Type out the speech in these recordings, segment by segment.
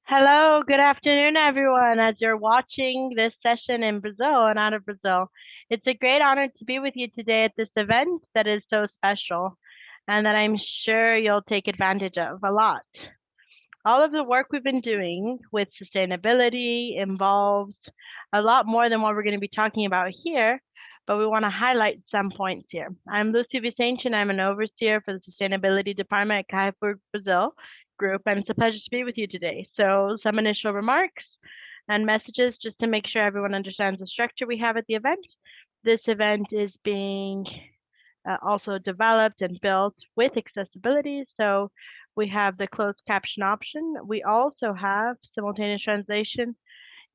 Hello, good afternoon, everyone. As you're watching this session in Brazil and out of Brazil, it's a great honor to be with you today at this event that is so special and that I'm sure you'll take advantage of a lot. All of the work we've been doing with sustainability involves a lot more than what we're going to be talking about here, but we want to highlight some points here. I'm Lucy Vicente, and I'm an overseer for the Sustainability Department at Carrefour Brazil Group, and it's a pleasure to be with you today. So some initial remarks and messages just to make sure everyone understands the structure we have at the event. This event is being also developed and built with accessibility. So we have the closed caption option. We also have simultaneous translation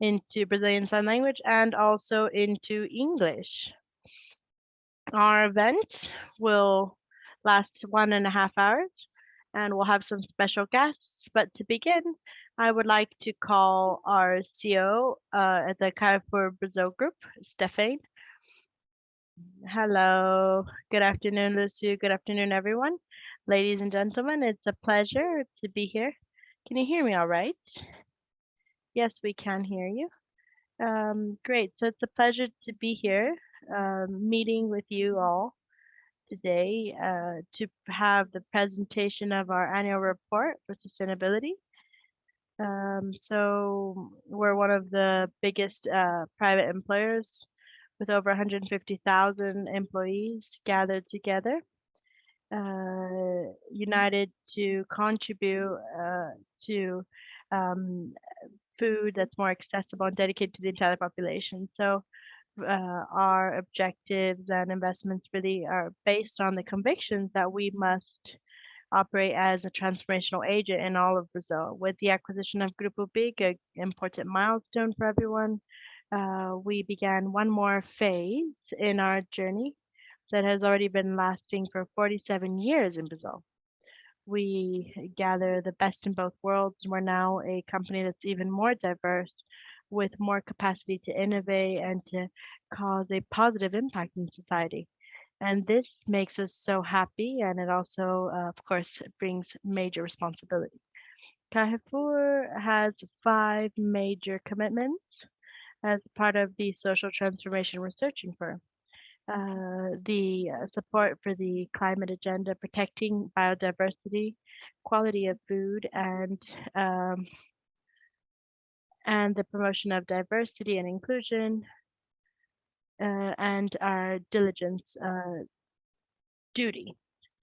into Brazilian Sign Language and also into English. Our event will last 1.5 hours and we'll have some special guests. But to begin, I would like to call our CEO at the Carrefour Brazil Group, Stephane. Hello, good afternoon, Lucy. Good afternoon, everyone. Ladies and gentlemen, it's a pleasure to be here. Can you hear me all right? Yes, we can hear you. Great. So it's a pleasure to be here, meeting with you all today to have the presentation of our annual report for sustainability. So we're one of the biggest private employers with over 150,000 employees gathered together, united to contribute to food that's more accessible and dedicated to the entire population. So our objectives and investments really are based on the convictions that we must operate as a transformational agent in all of Brazil. With the acquisition of Grupo BIG, an important milestone for everyone, we began one more phase in our journey that has already been lasting for 47 years in Brazil. We gather the best in both worlds. We're now a company that's even more diverse with more capacity to innovate and to cause a positive impact in society. And this makes us so happy, and it also, of course, brings major responsibility. Carrefour has 5 major commitments as part of the social transformation we're searching for. The support for the climate agenda, protecting biodiversity, quality of food, and the promotion of diversity and inclusion, and our diligence duty.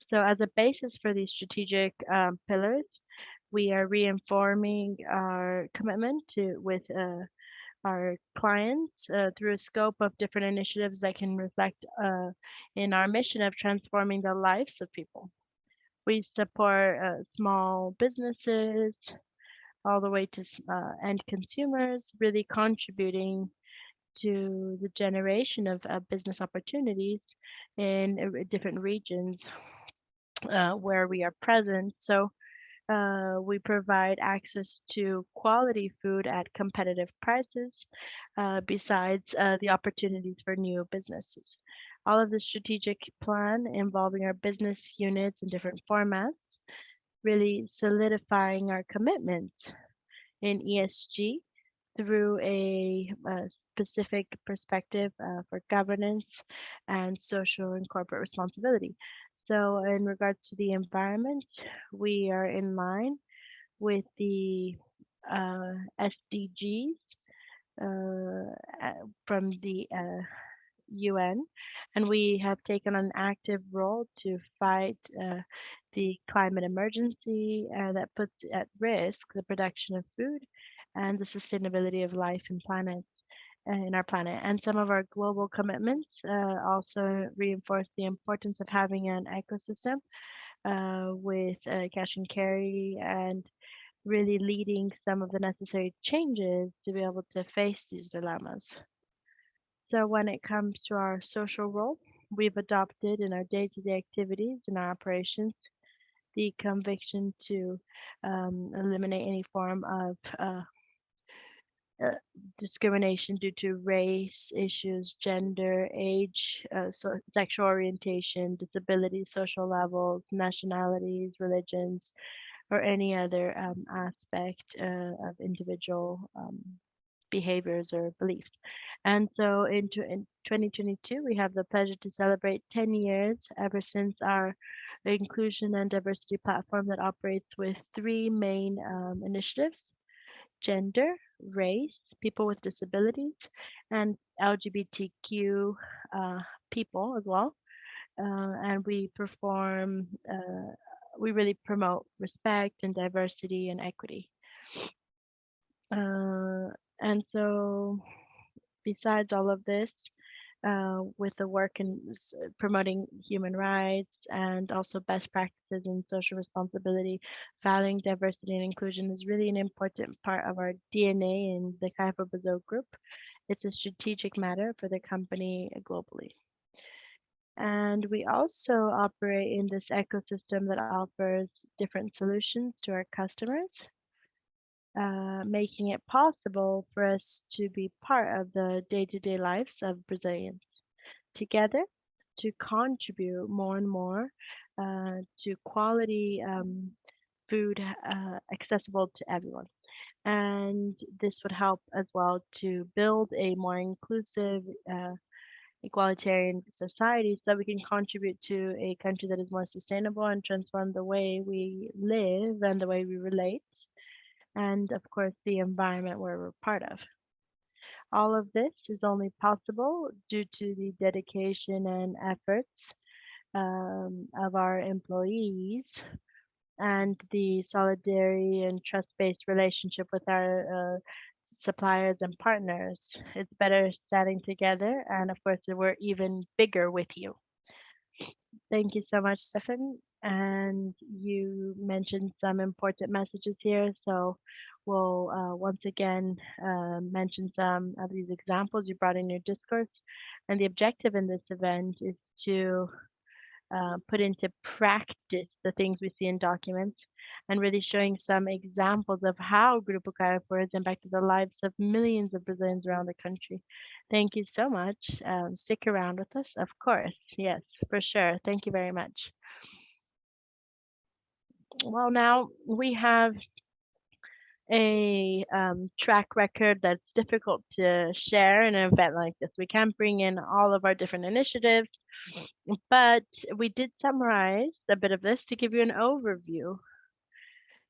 So as a basis for these strategic pillars, we are reinforming our commitment with our clients through a scope of different initiatives that can reflect in our mission of transforming the lives of people. We support small businesses all the way to end consumers, really contributing to the generation of business opportunities in different regions where we are present. So we provide access to quality food at competitive prices, besides the opportunities for new businesses. All of the strategic plan involving our business units in different formats, really solidifying our commitment in ESG through a specific perspective for governance and social and corporate responsibility. So in regards to the environment, we are in line with the SDGs from the UN, and we have taken an active role to fight the climate emergency that puts at risk the production of food and the sustainability of life and planet in our planet. And some of our global commitments also reinforce the importance of having an ecosystem with cash and carry and really leading some of the necessary changes to be able to face these dilemmas. So when it comes to our social role, we've adopted in our day-to-day activities and our operations the conviction to eliminate any form of discrimination due to race issues, gender, age, sexual orientation, disabilities, social levels, nationalities, religions, or any other aspect of individual behaviors or beliefs. And so in 2022, we have the pleasure to celebrate 10 years ever since our inclusion and diversity platform that operates with three main initiatives: gender, race, people with disabilities, and LGBTQ people as well. And we really promote respect and diversity and equity. Uh, and so, besides all of this, with the work in promoting human rights and also best practices in social responsibility, valuing diversity and inclusion is really an important part of our DNA in the Kaifa Brazil group. It's a strategic matter for the company globally. And we also operate in this ecosystem that offers different solutions to our customers, making it possible for us to be part of the day-to-day lives of Brazilians together to contribute more and more to quality food accessible to everyone. And this would help as well to build a more inclusive, egalitarian society so that we can contribute to a country that is more sustainable and transform the way we live and the way we relate, and of course, the environment where we're part of. All of this is only possible due to the dedication and efforts of our employees and the solidarity and trust-based relationship with our suppliers and partners. It's better standing together, and of course, we're even bigger with you. Thank you so much, Stefan. And you mentioned some important messages here, so we'll once again mention some of these examples you brought in your discourse. And the objective in this event is to put into practice the things we see in documents and really showing some examples of how Grupo Carrefour has impacted the lives of millions of Brazilians around the country. Thank you so much. Stick around with us, of course. Yes, for sure. Thank you very much. Well, now we have a track record that's difficult to share in an event like this. We can't bring in all of our different initiatives, but we did summarize a bit of this to give you an overview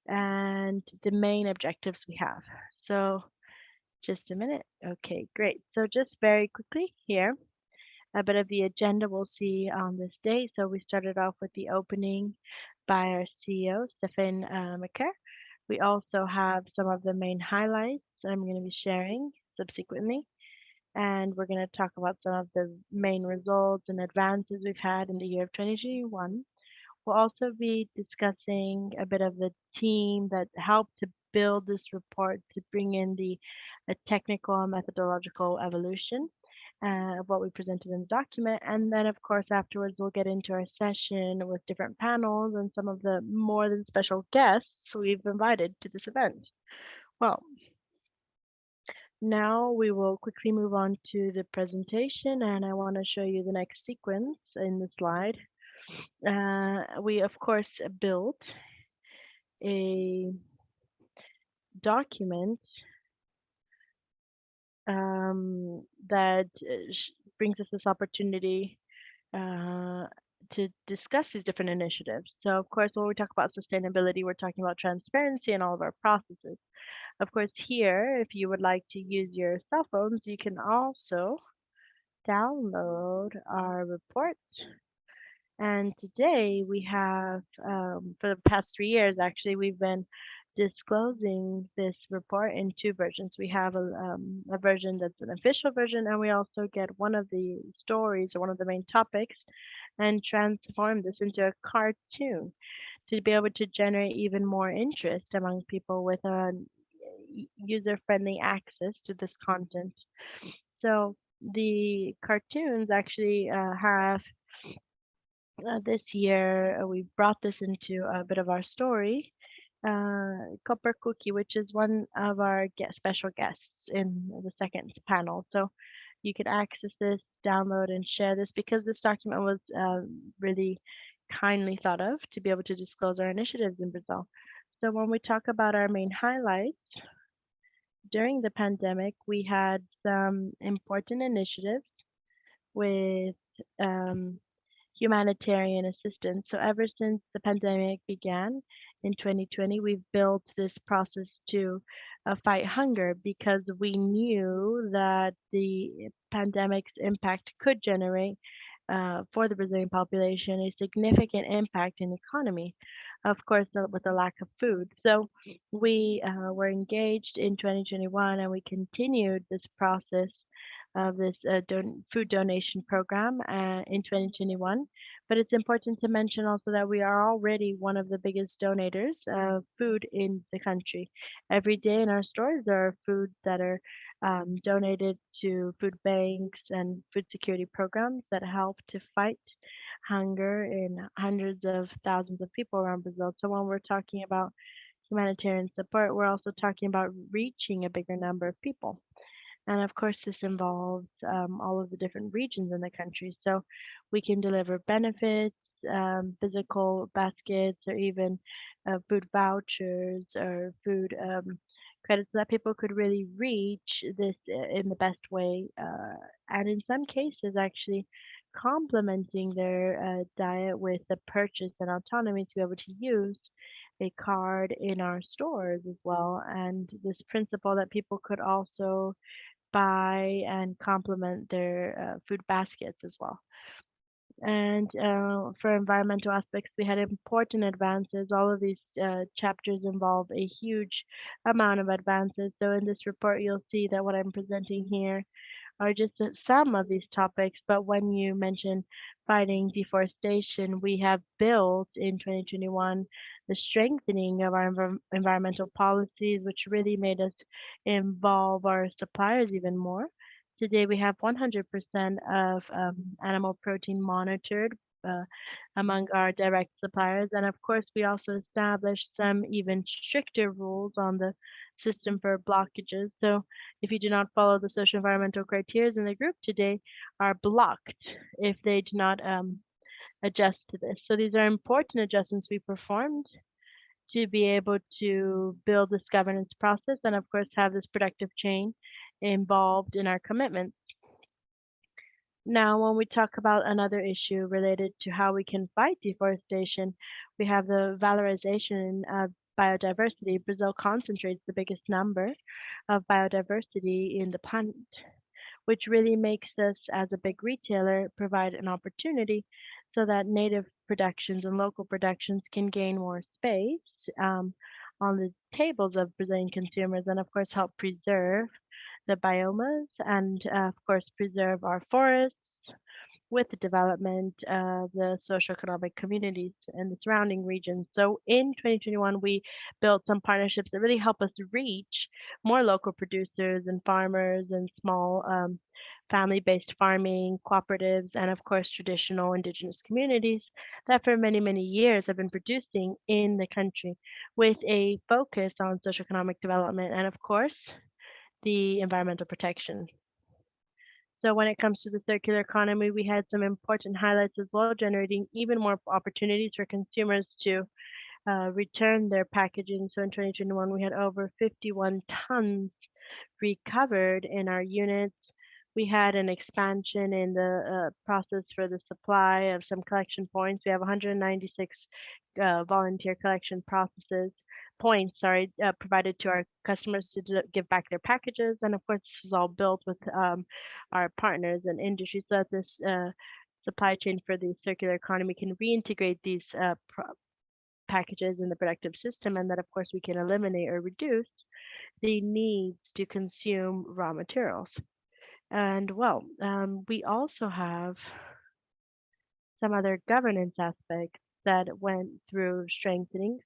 and the main objectives we have. So just a minute. Okay, great. So just very quickly here, a bit of the agenda we'll see on this day. So we started off with the opening by our CEO, Stefan McCare. We also have some of the main highlights I'm going to be sharing subsequently. And we're going to talk about some of the main results and advances we've had in the year of 2021. We'll also be discussing a bit of the team that helped to build this report to bring in the technical and methodological evolution of what we presented in the document. And then, of course, afterwards, we'll get into our session with different panels and some of the more than special guests we've invited to this event. Well, now we will quickly move on to the presentation, and I want to show you the next sequence in the slide. We, of course, built a document that brings us this opportunity to discuss these different initiatives. So, of course, when we talk about sustainability, we're talking about transparency in all of our processes. Of course, here, if you would like to use your cell phones, you can also download our report. And today we have, for the past 3 years, actually, we've been disclosing this report in two versions. We have a version that's an official version, and we also get one of the stories or one of the main topics and transform this into a cartoon to be able to generate even more interest among people with a user-friendly access to this content. So the cartoons actually have this year, we've brought this into a bit of our story. Copper Cookie, which is one of our special guests in the second panel. So you could access this, download, and share this because this document was really kindly thought of to be able to disclose our initiatives in Brazil. So when we talk about our main highlights, during the pandemic, we had some important initiatives with um, humanitarian assistance. So ever since the pandemic began in 2020, we've built this process to fight hunger because we knew that the pandemic's impact could generate for the Brazilian population a significant impact in the economy, of course, with the lack of food. So we were engaged in 2021 and we continued this process of this food donation program in 2021. But it's important to mention also that we are already one of the biggest donators of food in the country. Every day in our stores, there are foods that are donated to food banks and food security programs that help to fight hunger in hundreds of thousands of people around Brazil. So when we're talking about humanitarian support, we're also talking about reaching a bigger number of people. And of course, this involves all of the different regions in the country. So we can deliver benefits, physical baskets, or even food vouchers or food credits so that people could really reach this in the best way. And in some cases, actually complementing their diet with the purchase and autonomy to be able to use a card in our stores as well. And this principle that people could also buy and complement their food baskets as well. And for environmental aspects, we had important advances. All of these chapters involve a huge amount of advances. So in this report, you'll see that what I'm presenting here are just some of these topics, but when you mention fighting deforestation, we have built in 2021 the strengthening of our environmental policies, which really made us involve our suppliers even more. Today, we have 100% of animal protein monitored uh, among our direct suppliers. And of course, we also established some even stricter rules on the system for blockages. So if you do not follow the social environmental criteria in the group today are blocked if they do not adjust to this. So these are important adjustments we performed to be able to build this governance process and of course have this productive chain involved in our commitments. Now, when we talk about another issue related to how we can fight deforestation, we have the valorization of biodiversity. Brazil concentrates the biggest number of biodiversity in the planet, which really makes us, as a big retailer, provide an opportunity so that native productions and local productions can gain more space on the tables of Brazilian consumers and, of course, help preserve the biomas and, of course, preserve our forests with the development of the socioeconomic communities in the surrounding regions. So in 2021, we built some partnerships that really help us reach more local producers and farmers and small family-based farming cooperatives, and of course, traditional indigenous communities that for many, many years have been producing in the country with a focus on socioeconomic development and, of course, the environmental protection. So when it comes to the circular economy, we had some important highlights as well, generating even more opportunities for consumers to return their packaging. So in 2021, we had over 51 tons recovered in our units. We had an expansion in the process for the supply of some collection points. We have 196 volunteer collection processes points, sorry, provided to our customers to give back their packages. And of course, this is all built with our partners and industry so that this supply chain for the circular economy can reintegrate these packages in the productive system, and that of course we can eliminate or reduce the needs to consume raw materials. And well, we also have some other governance aspects that went through strengthening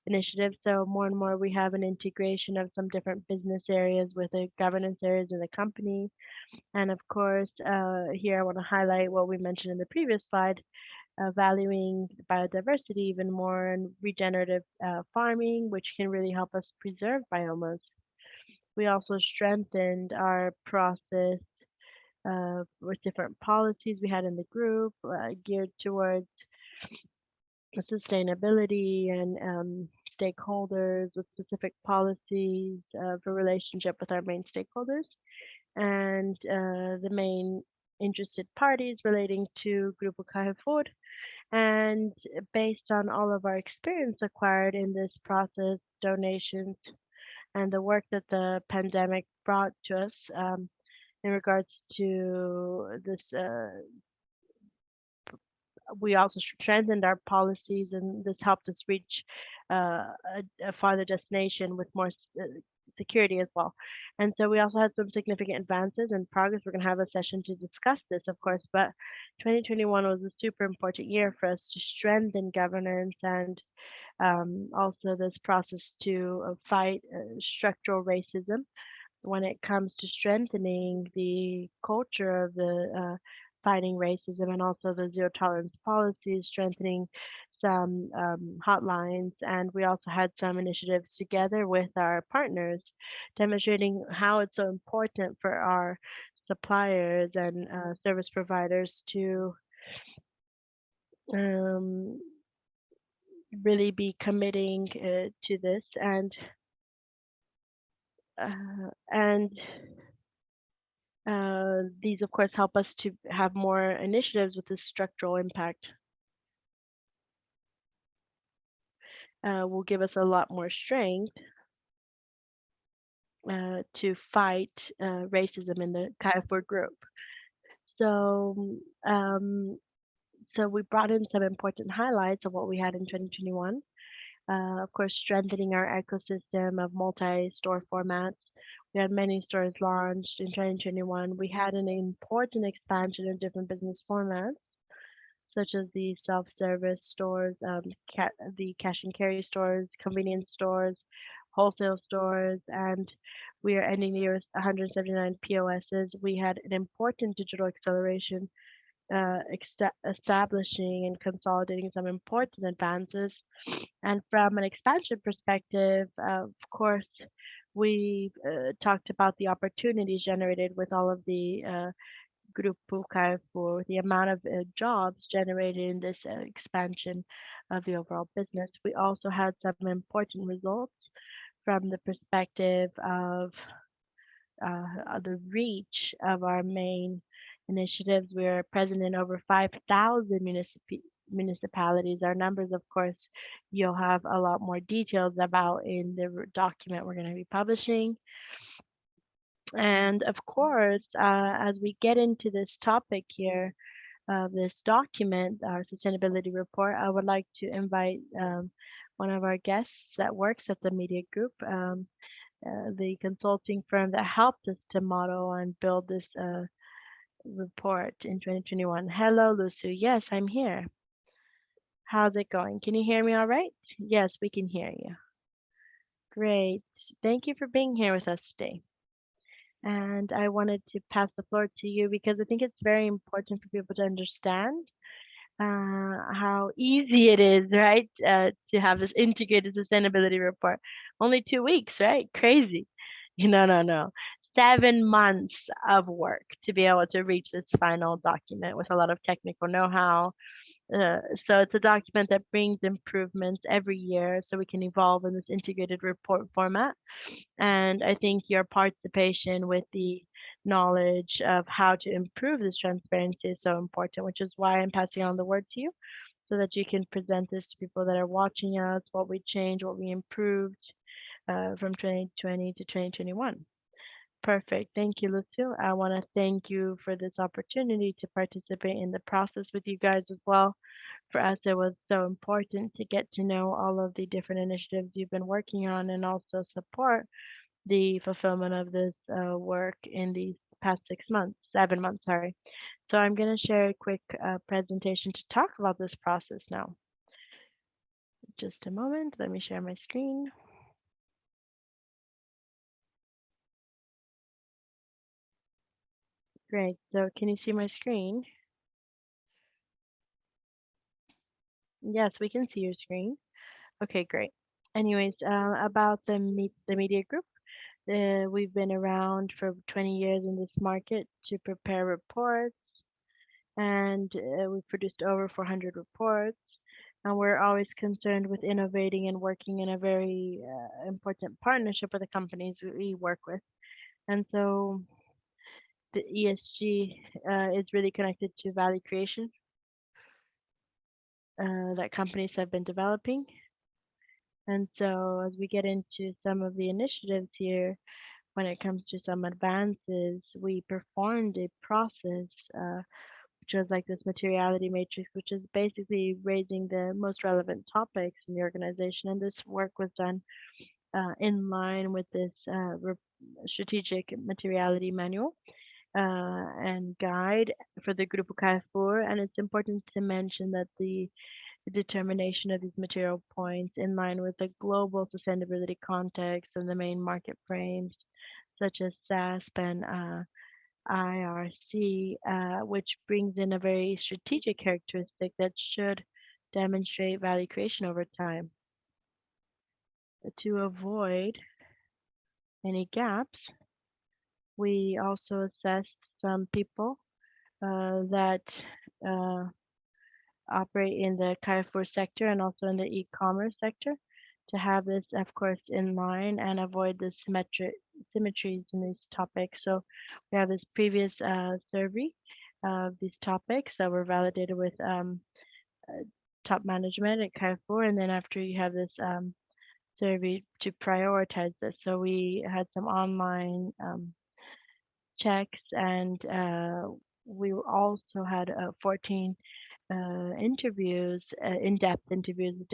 initiatives. So more and more we have an integration of some different business areas with the governance areas in the company. And of course, here I want to highlight what we mentioned in the previous slide, valuing biodiversity even more and regenerative farming, which can really help us preserve biomas. We also strengthened our process with different policies we had in the group geared towards sustainability and stakeholders with specific policies for relationship with our main stakeholders and the main interested parties relating to Grupo Carrefour. And based on all of our experience acquired in this process, donations, and the work that the pandemic brought to us in regards to this we also strengthened our policies, and this helped us reach a farther destination with more security as well. And so we also had some significant advances and progress. We're going to have a session to discuss this, of course, but 2021 was a super important year for us to strengthen governance and also this process to fight structural racism when it comes to strengthening the culture of the fighting racism and also the zero tolerance policies, strengthening some hotlines. And we also had some initiatives together with our partners, demonstrating how it's so important for our suppliers and service providers to um, really be committing to this and these, of course, help us to have more initiatives with this structural impact. Will give us a lot more strength to fight racism in the Carrefour group. So, so we brought in some important highlights of what we had in 2021. Of course, strengthening our ecosystem of multi-store formats. We had many stores launched in 2021. We had an important expansion of different business formats, such as the self-service stores, the cash and carry stores, convenience stores, wholesale stores, and we are ending the year with 179 POSs. We had an important digital acceleration, establishing and consolidating some important advances. And from an expansion perspective, of course, we talked about the opportunities generated with all of the Grupo Carrefour, the amount of jobs generated in this expansion of the overall business. We also had some important results from the perspective of the reach of our main initiatives. We're present in over 5,000 municipalities. Our numbers, of course, you'll have a lot more details about in the document we're going to be publishing. And of course, as we get into this topic here of this document, our sustainability report, I would like to invite one of our guests that works at the media group, the consulting firm that helped us to model and build this report in 2021. Hello, Lucy. Yes, I'm here. How's it going? Can you hear me all right? Yes, we can hear you. Great. Thank you for being here with us today. And I wanted to pass the floor to you because I think it's very important for people to understand how easy it is, right, to have this integrated sustainability report. Only 2 weeks, right? Crazy. No. 7 months of work to be able to reach this final document with a lot of technical know-how. So it's a document that brings improvements every year so we can evolve in this integrated report format. And I think your participation with the knowledge of how to improve this transparency is so important, which is why I'm passing on the word to you so that you can present this to people that are watching us, what we changed, what we improved from 2020 to 2021. Perfect. Thank you, Lucio. I want to thank you for this opportunity to participate in the process with you guys as well. For us, it was so important to get to know all of the different initiatives you've been working on and also support the fulfillment of this work in these past 6 months, 7 months, sorry. So I'm going to share a quick presentation to talk about this process now. Just a moment, let me share my screen. Great, so can you see my screen? Yes, we can see your screen. Okay, great. Anyways, about the media group, we've been around for 20 years in this market to prepare reports, and we've produced over 400 reports. and we're always concerned with innovating and working in a very important partnership with the companies we work with. And so the ESG is really connected to value creation that companies have been developing. And so as we get into some of the initiatives here, when it comes to some advances, we performed a process, which was like this materiality matrix, which is basically raising the most relevant topics in the organization. And this work was done in line with this strategic materiality manual and guide for the Grupo Carrefour. And it's important to mention that the determination of these material points in line with the global sustainability context and the main market frames, such as SASP and IRC, which brings in a very strategic characteristic that should demonstrate value creation over time. To avoid any gaps, we also assessed some people that uh, operate in the Carrefour sector and also in the e-commerce sector to have this, of course, in line and avoid the symmetries in these topics. So we have this previous survey of these topics that were validated with top management at Carrefour, and then after you have this survey to prioritize this. So we had some online checks, and we also had 14 interviews, in-depth interviews with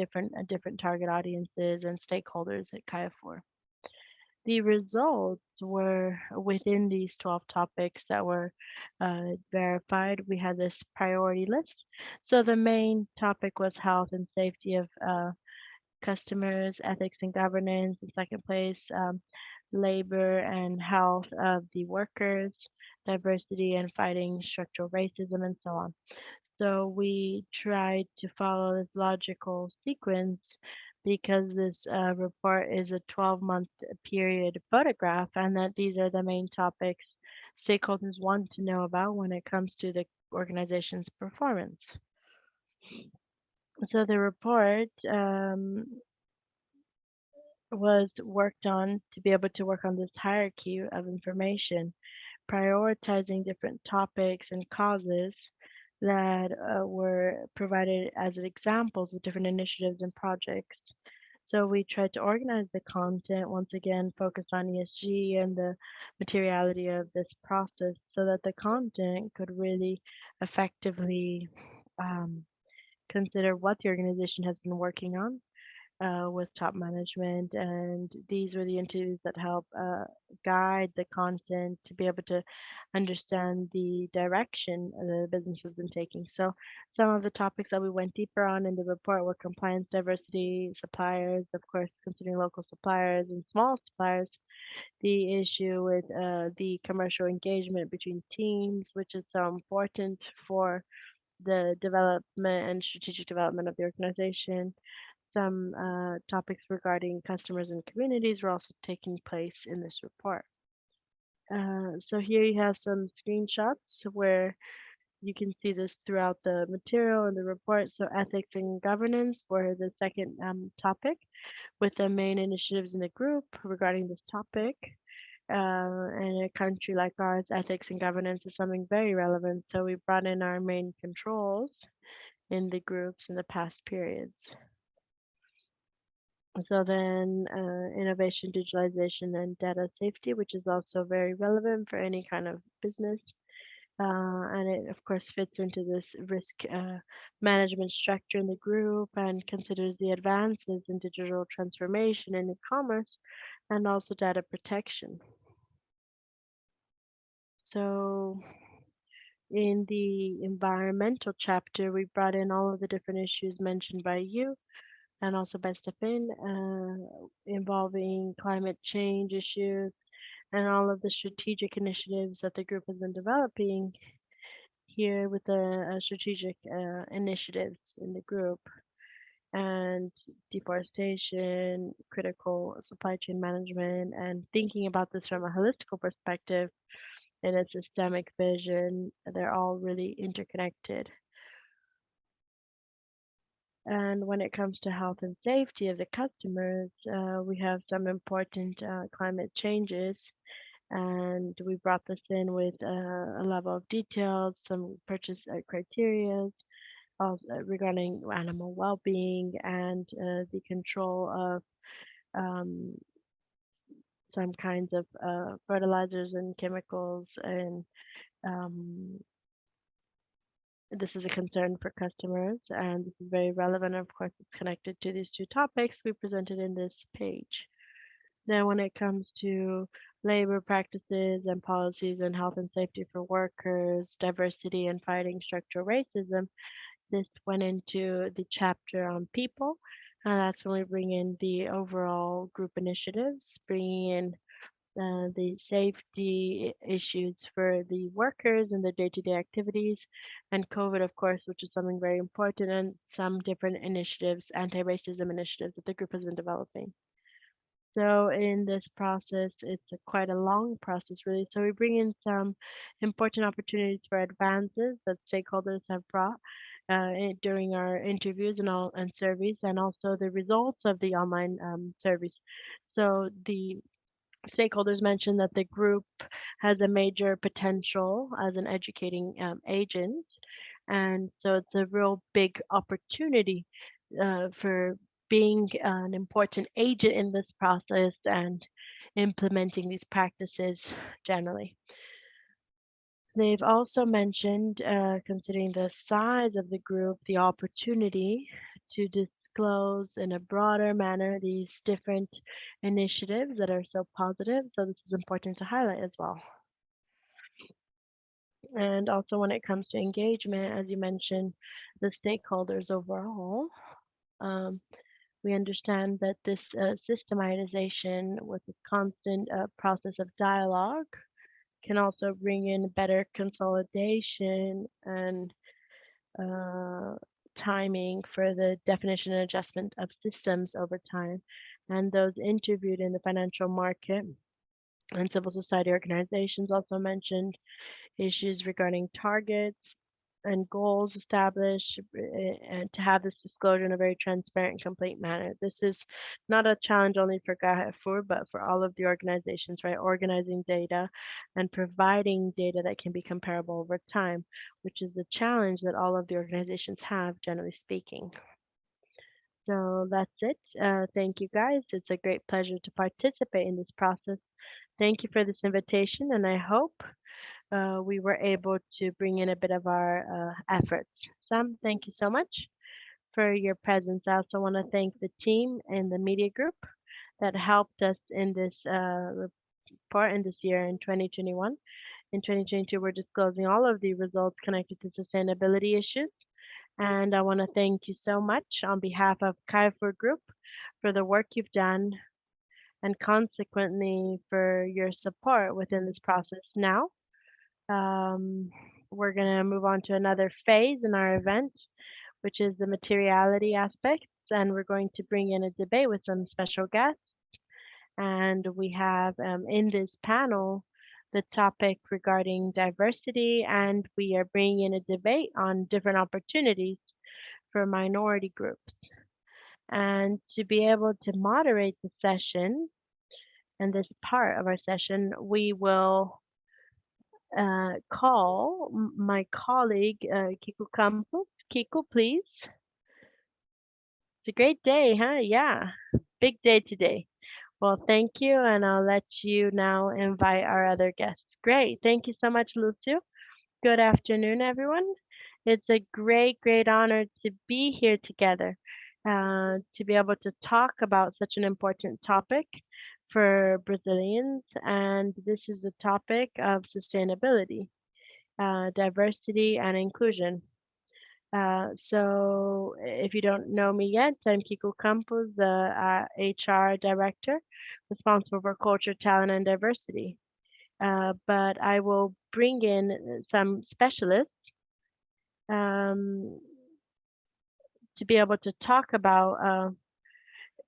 different target audiences and stakeholders at Carrefour. The results were within these 12 topics that were verified. We had this priority list. So the main topic was health and safety of customers, ethics and governance. In second place, labor and health of the workers, diversity and fighting structural racism, and so on. So we tried to follow this logical sequence because this report is a 12-month period photograph, and that these are the main topics stakeholders want to know about when it comes to the organization's performance. So the report was worked on to be able to work on this hierarchy of information, prioritizing different topics and causes that were provided as examples with different initiatives and projects. So we tried to organize the content, once again, focus on ESG and the materiality of this process so that the content could really effectively consider what the organization has been working on with top management, and these were the interviews that help guide the content to be able to understand the direction the business has been taking. So some of the topics that we went deeper on in the report were compliance, diversity, suppliers, of course, considering local suppliers and small suppliers, the issue with the commercial engagement between teams, which is so important for the development and strategic development of the organization. Some topics regarding customers and communities were also taking place in this report. So here you have some screenshots where you can see this throughout the material and the report. So ethics and governance were the second topic, with the main initiatives in the group regarding this topic. In a country like ours, ethics and governance is something very relevant. So we brought in our main controls in the groups in the past periods. So then innovation, digitalization, and data safety, which is also very relevant for any kind of business. And it, of course, fits into this risk management structure in the group and considers the advances in digital transformation and e-commerce and also data protection. So in the environmental chapter, we brought in all of the different issues mentioned by you and also by Stefan, involving climate change issues and all of the strategic initiatives that the group has been developing here with the strategic initiatives in the group, and deforestation, critical supply chain management, and thinking about this from a holistical perspective in a systemic vision. They're all really interconnected. And when it comes to health and safety of the customers, we have some important climate changes, and we brought this in with a level of detail, some purchase criteria regarding animal well-being and the control of um, some kinds of fertilizers and chemicals. And um, this is a concern for customers, and this is very relevant. Of course, it's connected to these two topics we presented in this page. Now, when it comes to labor practices and policies and health and safety for workers, diversity and fighting structural racism, this went into the chapter on people. And that's when we bring in the overall group initiatives, bringing in the safety issues for the workers and the day-to-day activities, and COVID, of course, which is something very important, and some different initiatives, anti-racism initiatives that the group has been developing. So in this process, it's quite a long process, really. So we bring in some important opportunities for advances that stakeholders have brought during our interviews and surveys, and also the results of the online surveys. So the stakeholders mentioned that the group has a major potential as an educating agent. And so it's a real big opportunity for being an important agent in this process and implementing these practices generally. They've also mentioned, considering the size of the group, the opportunity to disclose in a broader manner these different initiatives that are so positive. So this is important to highlight as well. And also when it comes to engagement, as you mentioned, the stakeholders overall, um, we understand that this systematization with a constant process of dialogue can also bring in better consolidation and uh, timing for the definition and adjustment of systems over time. And those interviewed in the financial market and civil society organizations also mentioned issues regarding targets and goals established and to have this disclosure in a very transparent and complete manner. This is not a challenge only for GAFUR, but for all of the organizations, right? Organizing data and providing data that can be comparable over time, which is the challenge that all of the organizations have, generally speaking. So that's it. Thank you guys. It's a great pleasure to participate in this process. Thank you for this invitation, and I hope we were able to bring in a bit of our efforts. Sam, thank you so much for your presence. I also want to thank the team and the media group that helped us in this report in this year in 2021. In 2022, we're disclosing all of the results connected to sustainability issues. And I want to thank you so much on behalf of Kaifor Group for the work you've done and consequently for your support within this process. Now, um, we're going to move on to another phase in our event, which is the materiality aspects. And we're going to bring in a debate with some special guests. And we have in this panel the topic regarding diversity, and we are bringing in a debate on different opportunities for minority groups. And to be able to moderate the session and this part of our session, we will call my colleague, Kiko Campos. Kiko, please. It's a great day, huh? Yeah, big day today. Well, thank you, and I'll let you now invite our other guests. Great. Thank you so much, Lucio. Good afternoon, everyone. It's a great, great honor to be here together, to be able to talk about such an important topic for Brazilians. And this is the topic of sustainability, diversity, and inclusion. So if you don't know me yet, I'm Kiko Campos, the HR director responsible for culture, talent, and diversity. But I will bring in some specialists um, to be able to talk about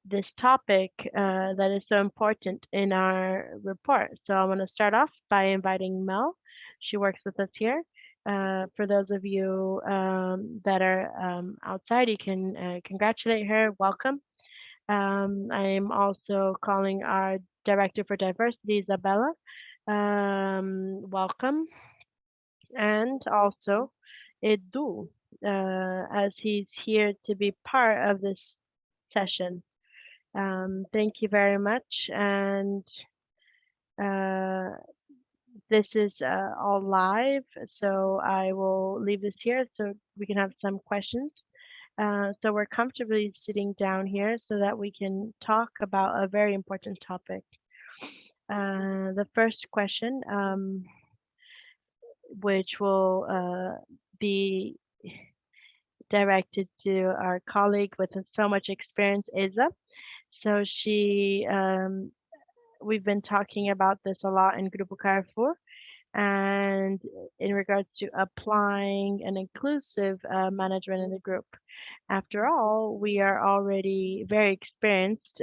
this topic that is so important in our report. So I want to start off by inviting Mel. She works with us here. For those of you that are outside, you can congratulate her. Welcome. I'm also calling our Director for Diversity, Isabella. Welcome. And also Edu, as he's here to be part of this session. Thank you very much. And uh, this is all live, so I will leave this here so we can have some questions. So we're comfortably sitting down here so that we can talk about a very important topic. The first question, which will be directed to our colleague with so much experience, Isa. So we've been talking about this a lot in Grupo Carrefour, and in regards to applying an inclusive management in the group. After all, we are already very experienced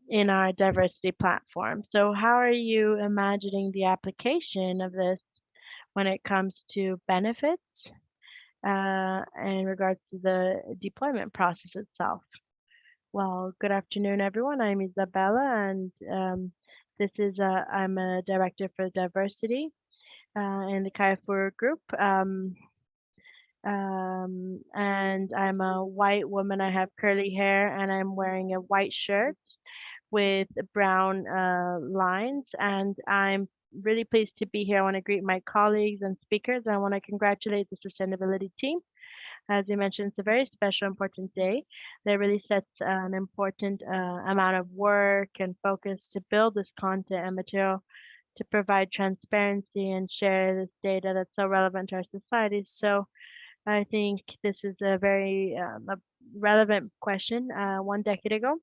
in our diversity platform. So how are you imagining the application of this when it comes to benefits in regards to the deployment process itself? Well, good afternoon, everyone. I'm Isabella, and I'm a director for diversity in the Carrefour group. And I'm a white woman. I have curly hair, and I'm wearing a white shirt with brown lines. And I'm really pleased to be here. I want to greet my colleagues and speakers. I want to congratulate the sustainability team. As you mentioned, it's a very special, important day that really sets an important amount of work and focus to build this content and material to provide transparency and share this data that's so relevant to our society. So I think this is a very a relevant question. 1 decade ago,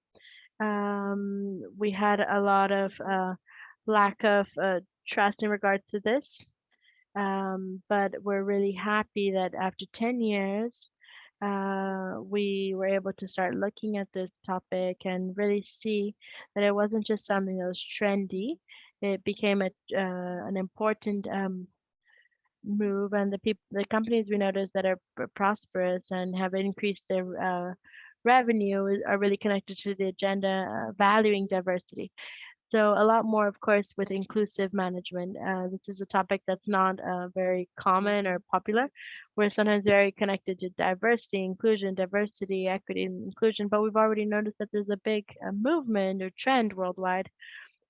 we had a lot of lack of trust in regards to this. But we're really happy that after 10 years, we were able to start looking at this topic and really see that it wasn't just something that was trendy. It became an important move, and the companies we noticed that are prosperous and have increased their revenue are really connected to the agenda valuing diversity. So a lot more, of course, with inclusive management. This is a topic that's not very common or popular. We're sometimes very connected to diversity, inclusion, diversity, equity, and inclusion, but we've already noticed that there's a big movement or trend worldwide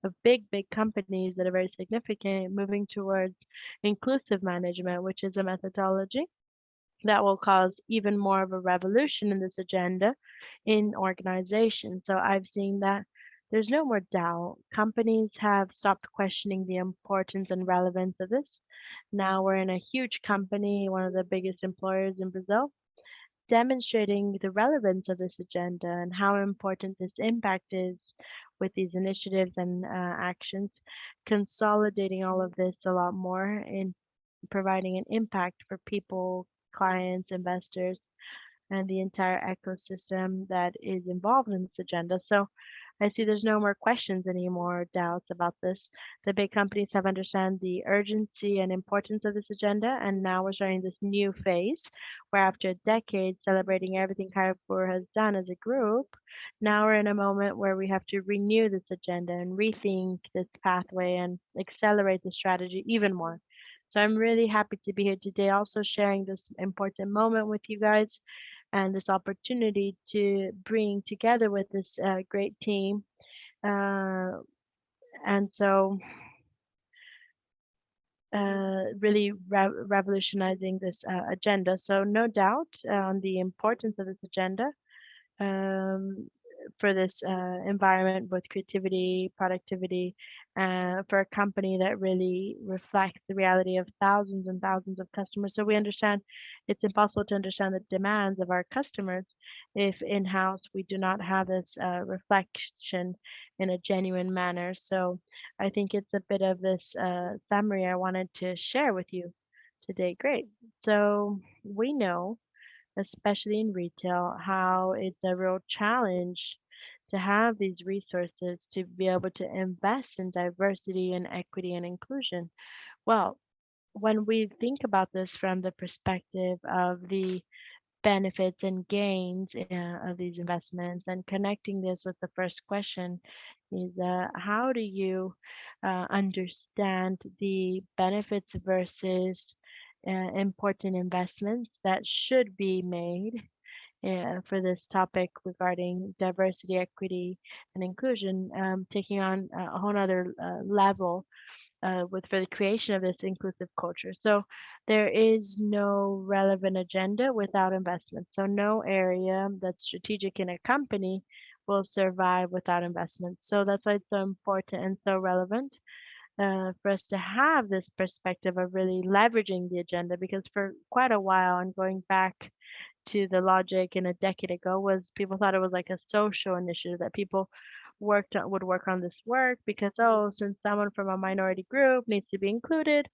of big companies that are very significant moving towards inclusive management, which is a methodology that will cause even more of a revolution in this agenda in organizations. So I've seen that there's no more doubt. Companies have stopped questioning the importance and relevance of this. Now we're in a huge company, one of the biggest employers in Brazil, demonstrating the relevance of this agenda and how important this impact is with these initiatives and actions, consolidating all of this a lot more in providing an impact for people, clients, investors, and the entire ecosystem that is involved in this agenda. So I see there's no more questions anymore, doubts about this. The big companies have understand the urgency and importance of this agenda, and now we're starting this new phase where after a decade celebrating everything Carrefour has done as a group, now we're in a moment where we have to renew this agenda and rethink this pathway and accelerate the strategy even more. So I'm really happy to be here today, also sharing this important moment with you guys and this opportunity to bring together with this great team. Uh, and so really revolutionizing this agenda. So no doubt on the importance of this agenda. Um, for this environment with creativity, productivity, for a company that really reflects the reality of thousands and thousands of customers. So we understand it's impossible to understand the demands of our customers if in-house we do not have this reflection in a genuine manner. So I think it's a bit of this summary I wanted to share with you today. Great. So we know especially in retail, how it's a real challenge to have these resources to be able to invest in diversity and equity and inclusion. Well, when we think about this from the perspective of the benefits and gains of these investments and connecting this with the first question is how do you understand the benefits versus important investments that should be made for this topic regarding diversity, equity, and inclusion, taking on a whole other level with for the creation of this inclusive culture. So there is no relevant agenda without investment. So no area that's strategic in a company will survive without investment. So that's why it's so important and so relevant for us to have this perspective of really leveraging the agenda because for quite a while and going back to the logic in a decade ago was people thought it was like a social initiative that people would work on this work because oh since someone from a minority group needs to be included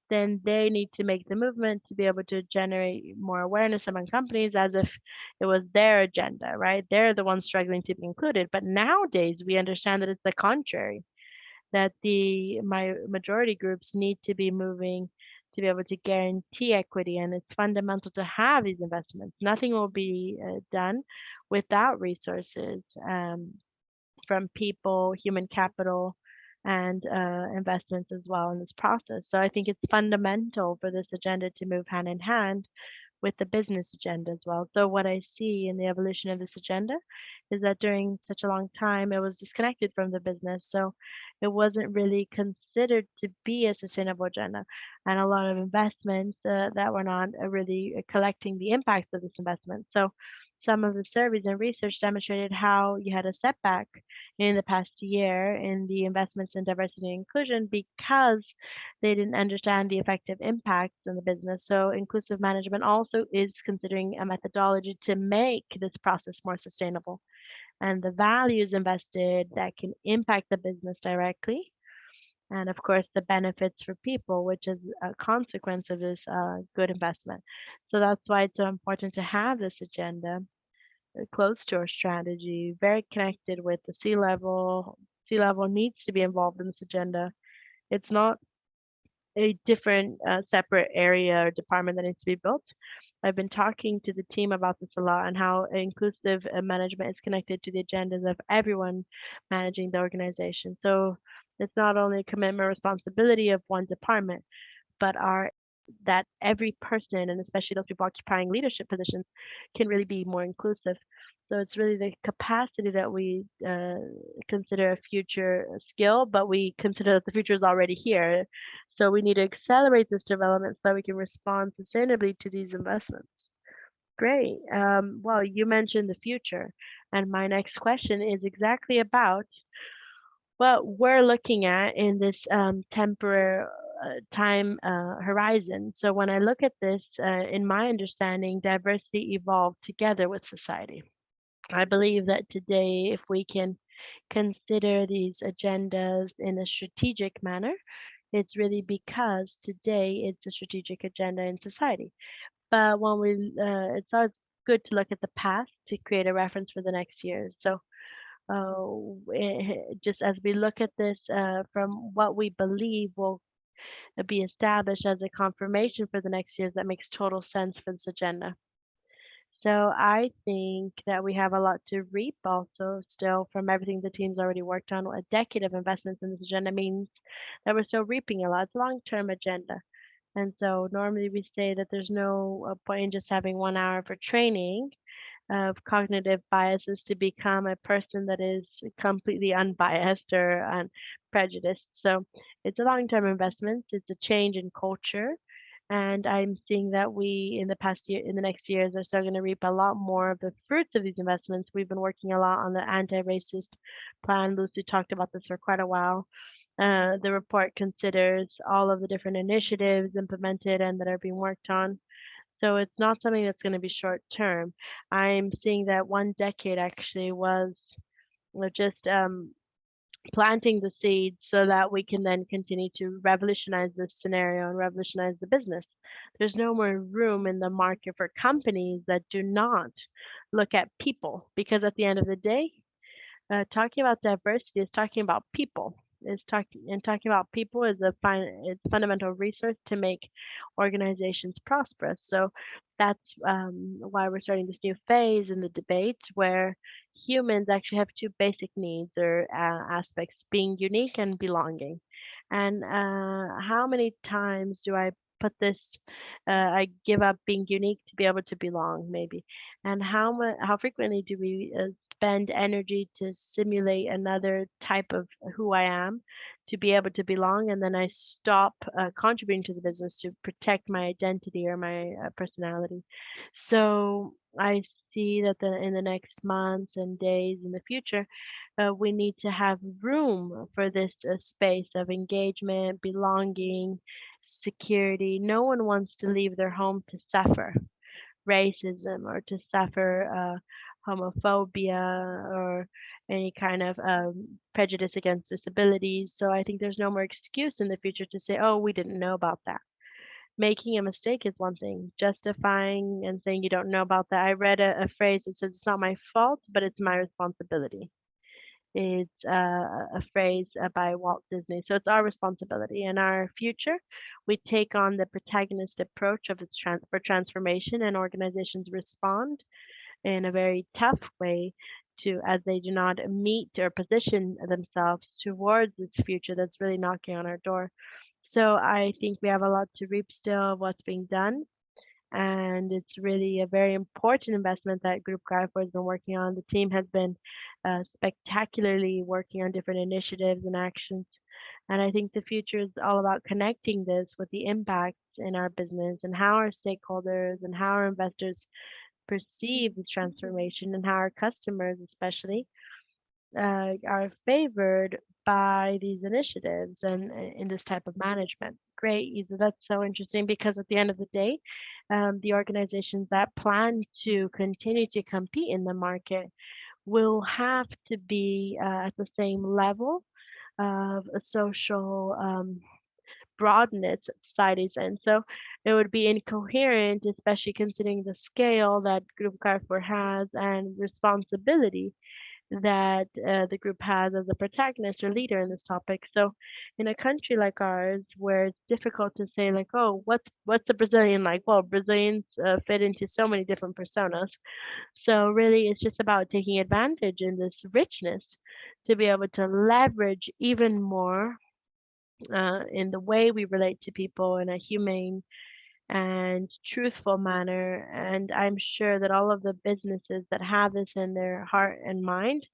then they need to make the movement to be able to generate more awareness among companies as if it was their agenda, right? They're the ones struggling to be included. But nowadays we understand that it's the contrary, that the majority groups need to be moving to be able to guarantee equity, and it's fundamental to have these investments. Nothing will be done without resources from people, human capital, and investments as well in this process. So I think it's fundamental for this agenda to move hand in hand with the business agenda as well. So what I see in the evolution of this agenda is that during such a long time, it was disconnected from the business. So it wasn't really considered to be a sustainable agenda. And a lot of investments that were not really collecting the impacts of this investment. So some of the surveys and research demonstrated how you had a setback in the past year in the investments in diversity and inclusion because they didn't understand the effective impacts in the business. So inclusive management also is considering a methodology to make this process more sustainable and the values invested that can impact the business directly. And of course, the benefits for people, which is a consequence of this good investment. So that's why it's so important to have this agenda close to our strategy, very connected with the C level. C level needs to be involved in this agenda. It's not a different separate area or department that needs to be built. I've been talking to the team about this a lot and how inclusive management is connected to the agendas of everyone managing the organization. So it's not only a commitment responsibility of one department, but are that every person, and especially those people occupying leadership positions, can really be more inclusive. So it's really the capacity that we consider a future skill, but we consider that the future is already here. So we need to accelerate this development so that we can respond sustainably to these investments. Great. Well, you mentioned the future, and my next question is exactly about what we're looking at in this temporary time horizon. So when I look at this, in my understanding, diversity evolved together with society. I believe that today, if we can consider these agendas in a strategic manner, it's really because today it's a strategic agenda in society. But when it's always good to look at the past to create a reference for the next year. So just as we look at this from what we believe will be established as a confirmation for the next years, that makes total sense for this agenda. So I think that we have a lot to reap also still from everything the team's already worked on. A decade of investments in this agenda means that we're still reaping a lot. It's a long-term agenda. And so normally we say that there's no point in just having 1 hour for training of cognitive biases to become a person that is completely unbiased or unprejudiced. So it's a long-term investment. It's a change in culture. And I'm seeing that we, in the past year, in the next years, are still going to reap a lot more of the fruits of these investments. We've been working a lot on the anti-racist plan. Lucy talked about this for quite a while. The report considers all of the different initiatives implemented and that are being worked on. So it's not something that's going to be short term. I'm seeing that 1 decade actually was just planting the seeds so that we can then continue to revolutionize this scenario and revolutionize the business. There's no more room in the market for companies that do not look at people because at the end of the day, talking about diversity is talking about people. is talking about people is it's fundamental resource to make organizations prosperous. So that's why we're starting this new phase in the debate where humans actually have two basic needs or aspects: being unique and belonging. And how many times do I put this? I give up being unique to be able to belong, maybe. And how frequently do we spend energy to simulate another type of who I am to be able to belong, and then I stop contributing to the business to protect my identity or my personality. So I see that in the next months and days in the future, we need to have room for this space of engagement, belonging, security. No one wants to leave their home to suffer racism or to suffer homophobia or any kind of prejudice against disabilities. So I think there's no more excuse in the future to say, oh, we didn't know about that. Making a mistake is one thing. Justifying and saying you don't know about that. I read a phrase that says it's not my fault, but it's my responsibility. It's a phrase by Walt Disney. So it's our responsibility. In our future, we take on the protagonist approach of for transformation, and organizations respond in a very tough way to as they do not meet or position themselves towards this future that's really knocking on our door. So I think we have a lot to reap still of what's being done. And it's really a very important investment that Group Carrefour has been working on. The team has been spectacularly working on different initiatives and actions. And I think the future is all about connecting this with the impacts in our business and how our stakeholders and how our investors perceive this transformation and how our customers, especially, are favored by these initiatives and in this type of management. Great, Isa, that's so interesting because at the end of the day, the organizations that plan to continue to compete in the market will have to be at the same level of a social broadness that society's in. So it would be incoherent, especially considering the scale that Group Carrefour has and responsibility that the group has as a protagonist or leader in this topic. So, in a country like ours, where it's difficult to say like, oh, what's the Brazilian like? Well, Brazilians fit into so many different personas. So really, it's just about taking advantage in this richness to be able to leverage even more in the way we relate to people in a humane and truthful manner. And I'm sure that all of the businesses that have this in their heart and mind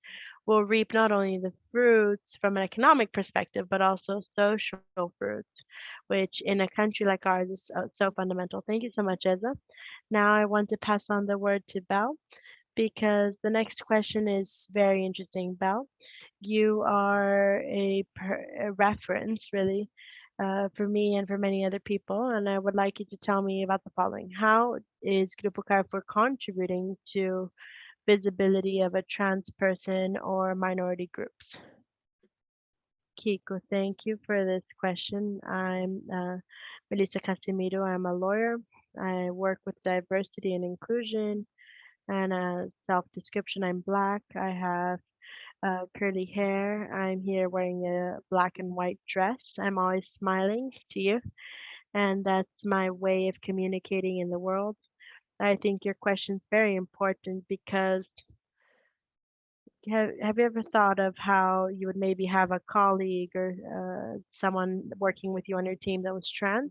will reap not only the fruits from an economic perspective, but also social fruits, which in a country like ours is so fundamental. Thank you so much, Eza. Now I want to pass on the word to Belle because the next question is very interesting. Belle, you are a reference, really, for me and for many other people, and I would like you to tell me about the following. How is Grupo Carrefour contributing to visibility of a trans person or minority groups? Kiko, thank you for this question. I'm Melissa Casimiro. I'm a lawyer. I work with diversity and inclusion and self-description. I'm Black. I have curly hair. I'm here wearing a black and white dress. I'm always smiling to you, and that's my way of communicating in the world. I think your question's very important because have you ever thought of how you would maybe have a colleague or someone working with you on your team that was trans?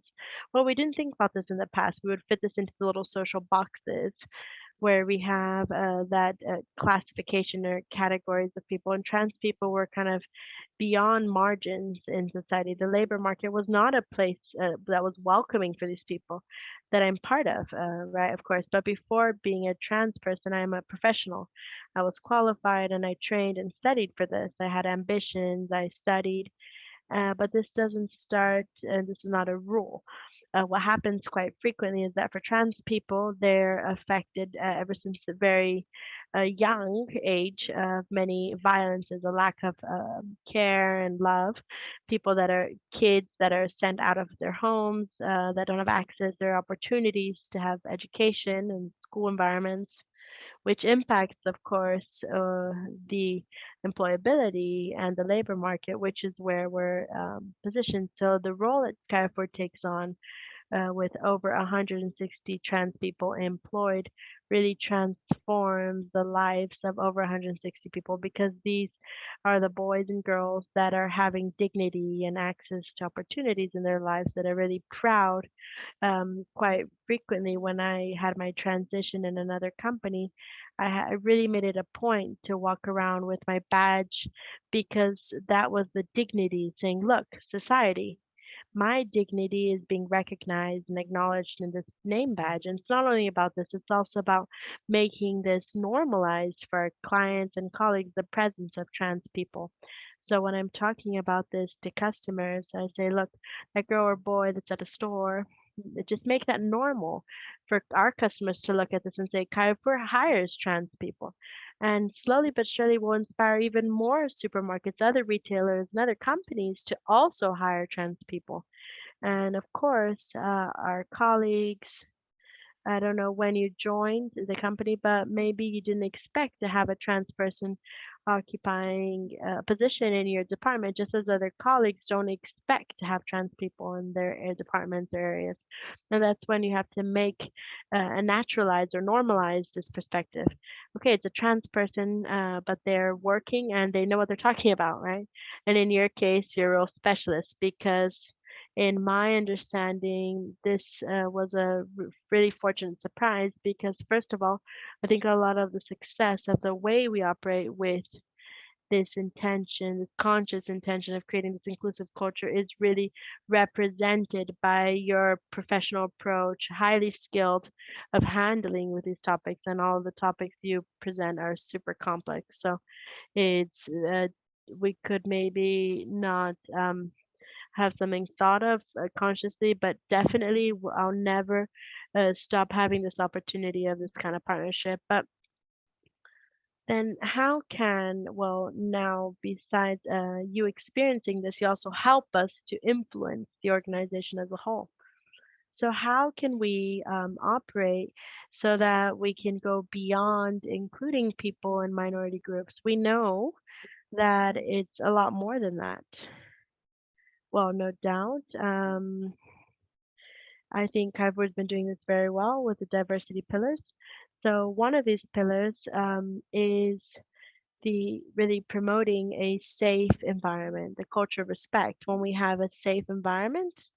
Well, we didn't think about this in the past. We would fit this into the little social boxes where we have that classification or categories of people, and trans people were kind of beyond margins in society. The labor market was not a place that was welcoming for these people that I'm part of, right? Of course. But before being a trans person, I'm a professional. I was qualified and I trained and studied for this. I had ambitions, I studied, but this doesn't start, and this is not a rule. What happens quite frequently is that for trans people, they're affected ever since the very a young age of many violences, a lack of care and love, people that are kids that are sent out of their homes, that don't have access or opportunities to have education and school environments, which impacts, of course, the employability and the labor market, which is where we're positioned. So the role that Carrefour takes on with over 160 trans people employed really transforms the lives of over 160 people, because these are the boys and girls that are having dignity and access to opportunities in their lives, that are really proud. Quite frequently, when I had my transition in another company, I really made it a point to walk around with my badge, because that was the dignity saying, look, society, my dignity is being recognized and acknowledged in this name badge. And it's not only about this, it's also about making this normalized for our clients and colleagues, the presence of trans people. So when I'm talking about this to customers, I say, look, that girl or boy that's at a store, just make that normal for our customers to look at this and say, Carrefour hires trans people. And slowly but surely will inspire even more supermarkets, other retailers, and other companies to also hire trans people. And of course, our colleagues, I don't know when you joined the company, but maybe you didn't expect to have a trans person occupying a position in your department, just as other colleagues don't expect to have trans people in their departments or areas. And that's when you have to make and naturalize or normalize this perspective. Okay, it's a trans person, but they're working and they know what they're talking about, right? And in your case, you're a real specialist, because in my understanding, this was a really fortunate surprise, because, first of all, I think a lot of the success of the way we operate with this intention, this conscious intention of creating this inclusive culture, is really represented by your professional approach, highly skilled of handling with these topics, and all the topics you present are super complex. So it's we could maybe not have something thought of consciously, but definitely I'll never stop having this opportunity of this kind of partnership. But then how can, well, now besides you experiencing this, you also help us to influence the organization as a whole. So how can we operate so that we can go beyond including people in minority groups? We know that it's a lot more than that. Well, no doubt. I think Carrefour's been doing this very well with the diversity pillars. So one of these pillars is the really promoting a safe environment, the culture of respect. When we have a safe environment,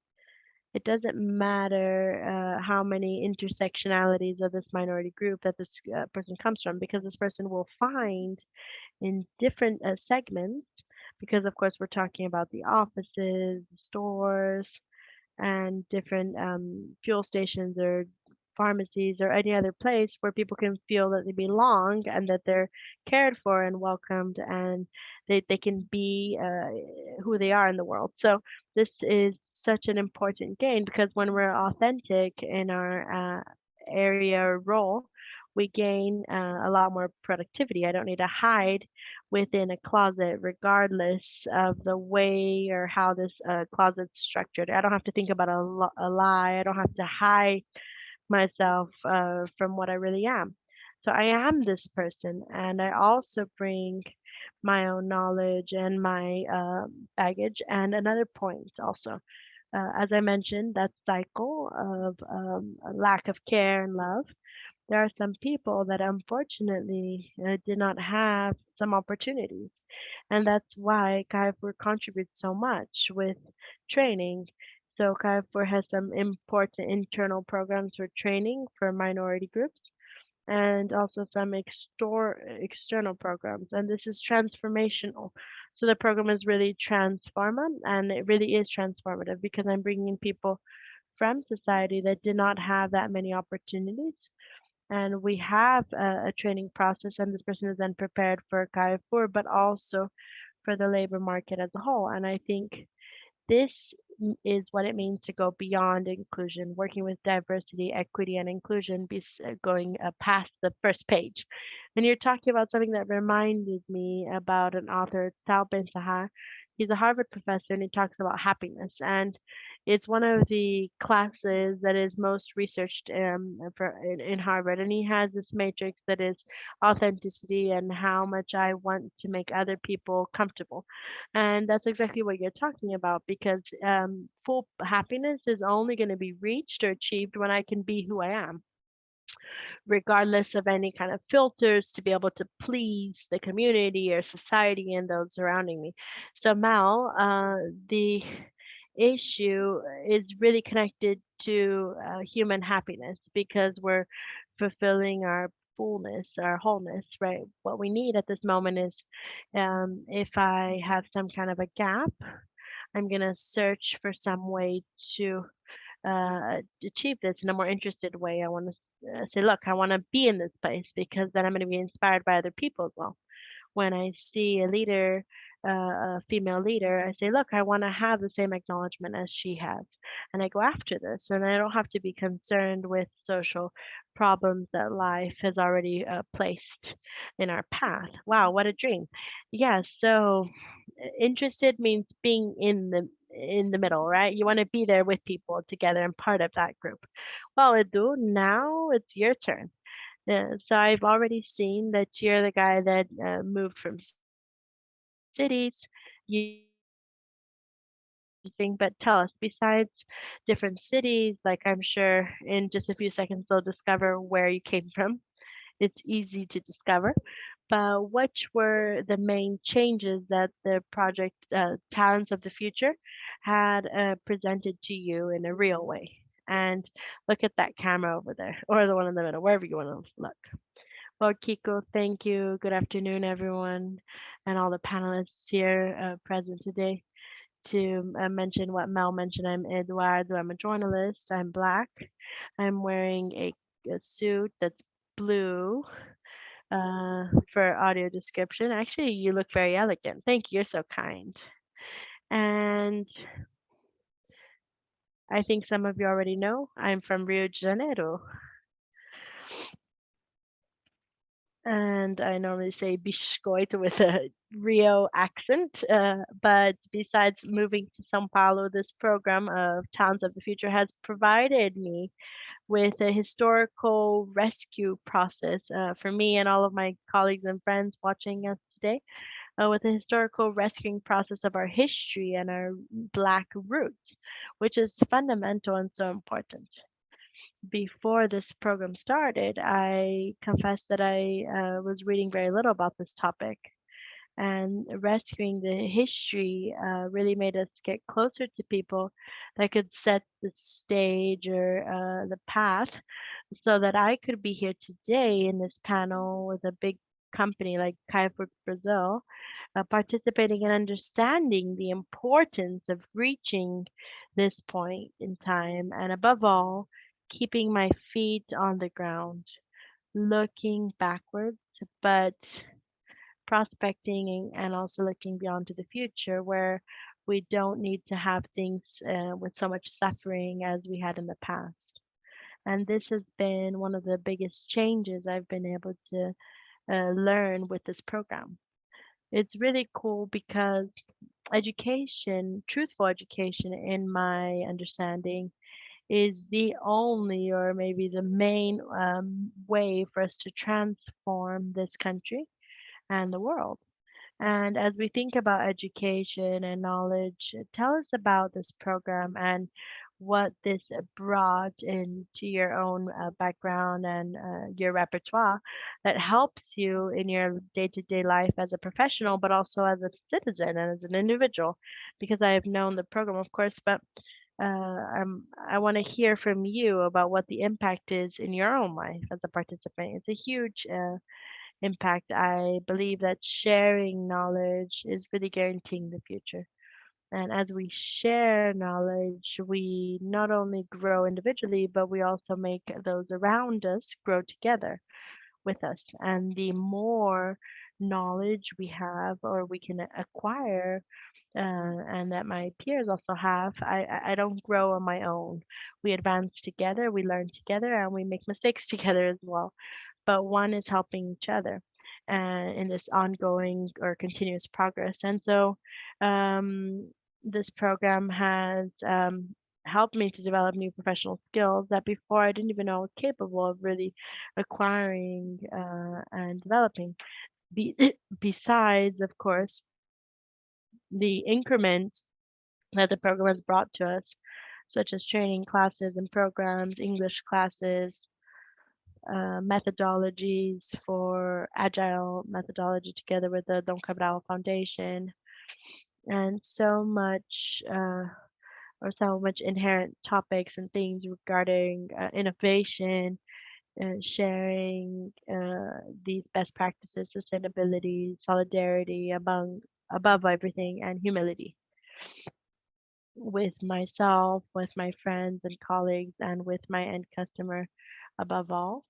it doesn't matter how many intersectionalities of this minority group that this person comes from, because this person will find in different segments, because of course we're talking about the offices, stores, and different fuel stations or pharmacies or any other place where people can feel that they belong and that they're cared for and welcomed, and they can be who they are in the world. So this is such an important gain, because when we're authentic in our area or role, we gain a lot more productivity. I don't need to hide within a closet, regardless of the way or how this closet's structured. I don't have to think about a lie. I don't have to hide myself from what I really am. So I am this person, and I also bring my own knowledge and my baggage. And another point also, as I mentioned, that cycle of a lack of care and love, there are some people that unfortunately did not have some opportunities. And that's why Carrefour contributes so much with training. So Carrefour has some important internal programs for training for minority groups, and also some external programs. And this is transformational. So the program is really transformative, and it really is transformative, because I'm bringing people from society that did not have that many opportunities, and we have a training process, and this person is then prepared for Carrefour, but also for the labor market as a whole. And I think this is what it means to go beyond inclusion, working with diversity, equity, and inclusion, going past the first page. And you're talking about something that reminded me about an author, Tal Ben Sahar. He's a Harvard professor and he talks about happiness. And it's one of the classes that is most researched in Harvard. And he has this matrix that is authenticity and how much I want to make other people comfortable. And that's exactly what you're talking about because full happiness is only going to be reached or achieved when I can be who I am, regardless of any kind of filters to be able to please the community or society and those surrounding me. So, Mal, the issue is really connected to human happiness because we're fulfilling our fullness, our wholeness, right? What we need at this moment is if I have some kind of a gap, I'm going to search for some way to achieve this in a more interested way. I want to say, look, I want to be in this place because then I'm going to be inspired by other people as well. When I see a leader, a female leader, I say, look, I want to have the same acknowledgement as she has. And I go after this. And I don't have to be concerned with social problems that life has already placed in our path. Wow, what a dream. Yeah, so interested means being in the middle, right? You want to be there with people together and part of that group. Well, Edu, now it's your turn. Yeah, so I've already seen that you're the guy that moved from cities. You think, but tell us, besides different cities, like I'm sure in just a few seconds they'll discover where you came from. It's easy to discover. But what were the main changes that the project Talents of the Future had presented to you in a real way? And look at that camera over there, or the one in the middle, wherever you want to look. Well, Kiko, thank you. Good afternoon, everyone, and all the panelists here present today. To mention what Mel mentioned, I'm Eduardo. I'm a journalist. I'm Black. I'm wearing a suit that's blue for audio description. Actually, you look very elegant. Thank you. You're so kind. And I think some of you already know I'm from Rio de Janeiro. And I normally say biscoito with a Rio accent. But besides moving to Sao Paulo, this program of Towns of the Future has provided me with a historical rescue process for me and all of my colleagues and friends watching us today. With a historical rescuing process of our history and our Black roots, which is fundamental and so important. Before this program started, I confessed that I was reading very little about this topic. And rescuing the history really made us get closer to people that could set the stage or the path so that I could be here today in this panel with a big company like Kaifood Brazil, participating and understanding the importance of reaching this point in time, and above all, keeping my feet on the ground, looking backwards, but prospecting and also looking beyond to the future where we don't need to have things with so much suffering as we had in the past. And this has been one of the biggest changes I've been able to learn with this program. It's really cool because education, truthful education, in my understanding, is the only or maybe the main way for us to transform this country and the world. And as we think about education and knowledge, tell us about this program and what this brought into your own background and your repertoire that helps you in your day-to-day life as a professional, but also as a citizen and as an individual. Because I have known the program, of course, but I want to hear from you about what the impact is in your own life as a participant. It's a huge impact. I believe that sharing knowledge is really guaranteeing the future. And as we share knowledge, we not only grow individually, but we also make those around us grow together with us. And the more knowledge we have or we can acquire and that my peers also have, I don't grow on my own. We advance together, we learn together, and we make mistakes together as well. But one is helping each other in this ongoing or continuous progress. And so this program has helped me to develop new professional skills that before I didn't even know I was capable of really acquiring and developing. Be- Besides, of course, the increment that the program has brought to us, such as training classes and programs, English classes, methodologies for agile methodology together with the Dom Cabral Foundation, and so much inherent topics and things regarding innovation, sharing these best practices, sustainability, solidarity among above everything, and humility with myself, with my friends and colleagues, and with my end customer above all,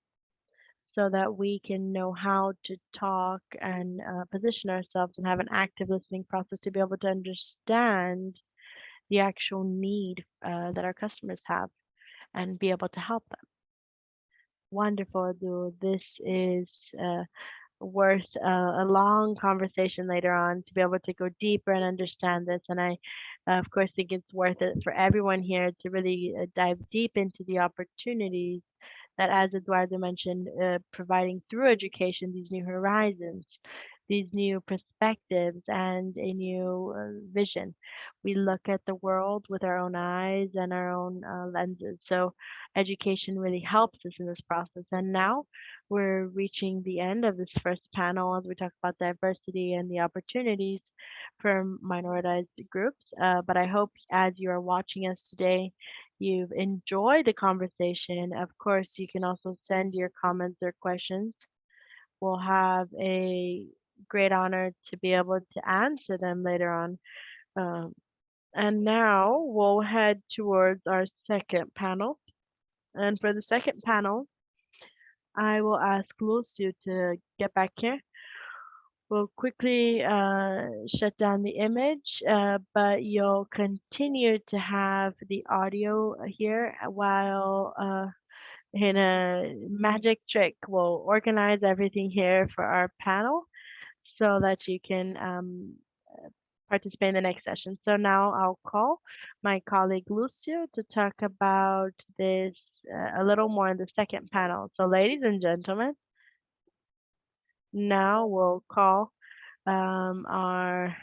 so that we can know how to talk and position ourselves and have an active listening process to be able to understand the actual need that our customers have and be able to help them. Wonderful, Adu. This is worth a long conversation later on to be able to go deeper and understand this. And I, of course, think it's worth it for everyone here to really dive deep into the opportunities that, as Eduardo mentioned, providing through education these new horizons, these new perspectives, and a new vision. We look at the world with our own eyes and our own lenses. So, education really helps us in this process. And now we're reaching the end of this first panel as we talk about diversity and the opportunities for minoritized groups. But I hope as you are watching us today, you've enjoyed the conversation. Of course, you can also send your comments or questions. We'll have a great honor to be able to answer them later on. Um, and now we'll head towards our second panel. And for the second panel, I will ask Lucio to get back here. We'll quickly shut down the image, but you'll continue to have the audio here while in a magic trick, we'll organize everything here for our panel so that you can participate in the next session. So now I'll call my colleague Lucio to talk about this a little more in the second panel. So ladies and gentlemen, now we'll call our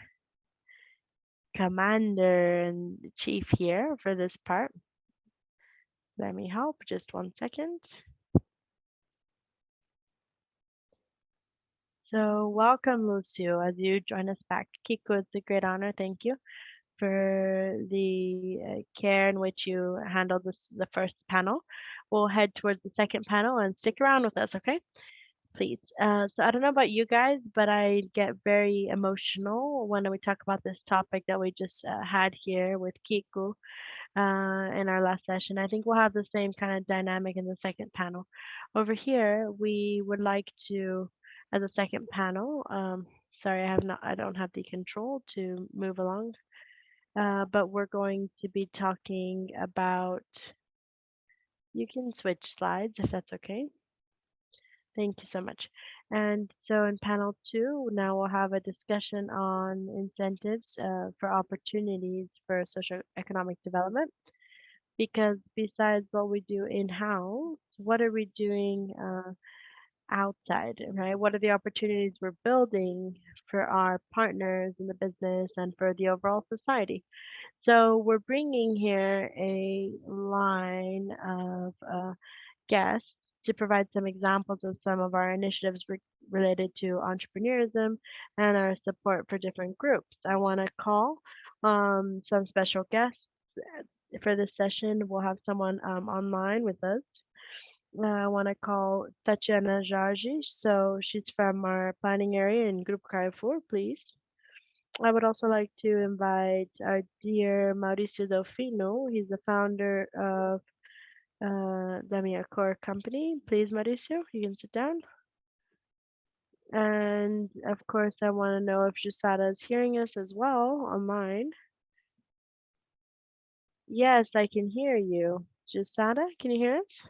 commander and chief here for this part. Let me help, just 1 second. So welcome, Lucio, as you join us back. Kiko, it's a great honor. Thank you for the care in which you handled the first panel. We'll head towards the second panel and stick around with us, okay? Please. So I don't know about you guys, but I get very emotional when we talk about this topic that we just had here with Kiko in our last session. I think we'll have the same kind of dynamic in the second panel. Over here, we would like to, as a second panel, sorry, I don't have the control to move along, but we're going to be talking about, you can switch slides if that's okay. Thank you so much. And so in panel 2, now we'll have a discussion on incentives for opportunities for social economic development. Because besides what we do in-house, what are we doing outside, right? What are the opportunities we're building for our partners in the business and for the overall society? So we're bringing here a line of guests to provide some examples of some of our initiatives related to entrepreneurism and our support for different groups. I want to call some special guests for this session. We'll have someone online with us. I want to call Tatiana Jargi. So she's from our planning area in Grupo Carrefour, please. I would also like to invite our dear Mauricio Delfino. He's the founder of the Mia Core company. Please, Mauricio, you can sit down. And of course, I want to know if Jusada is hearing us as well online. Yes, I can hear you. Jusada, can you hear us?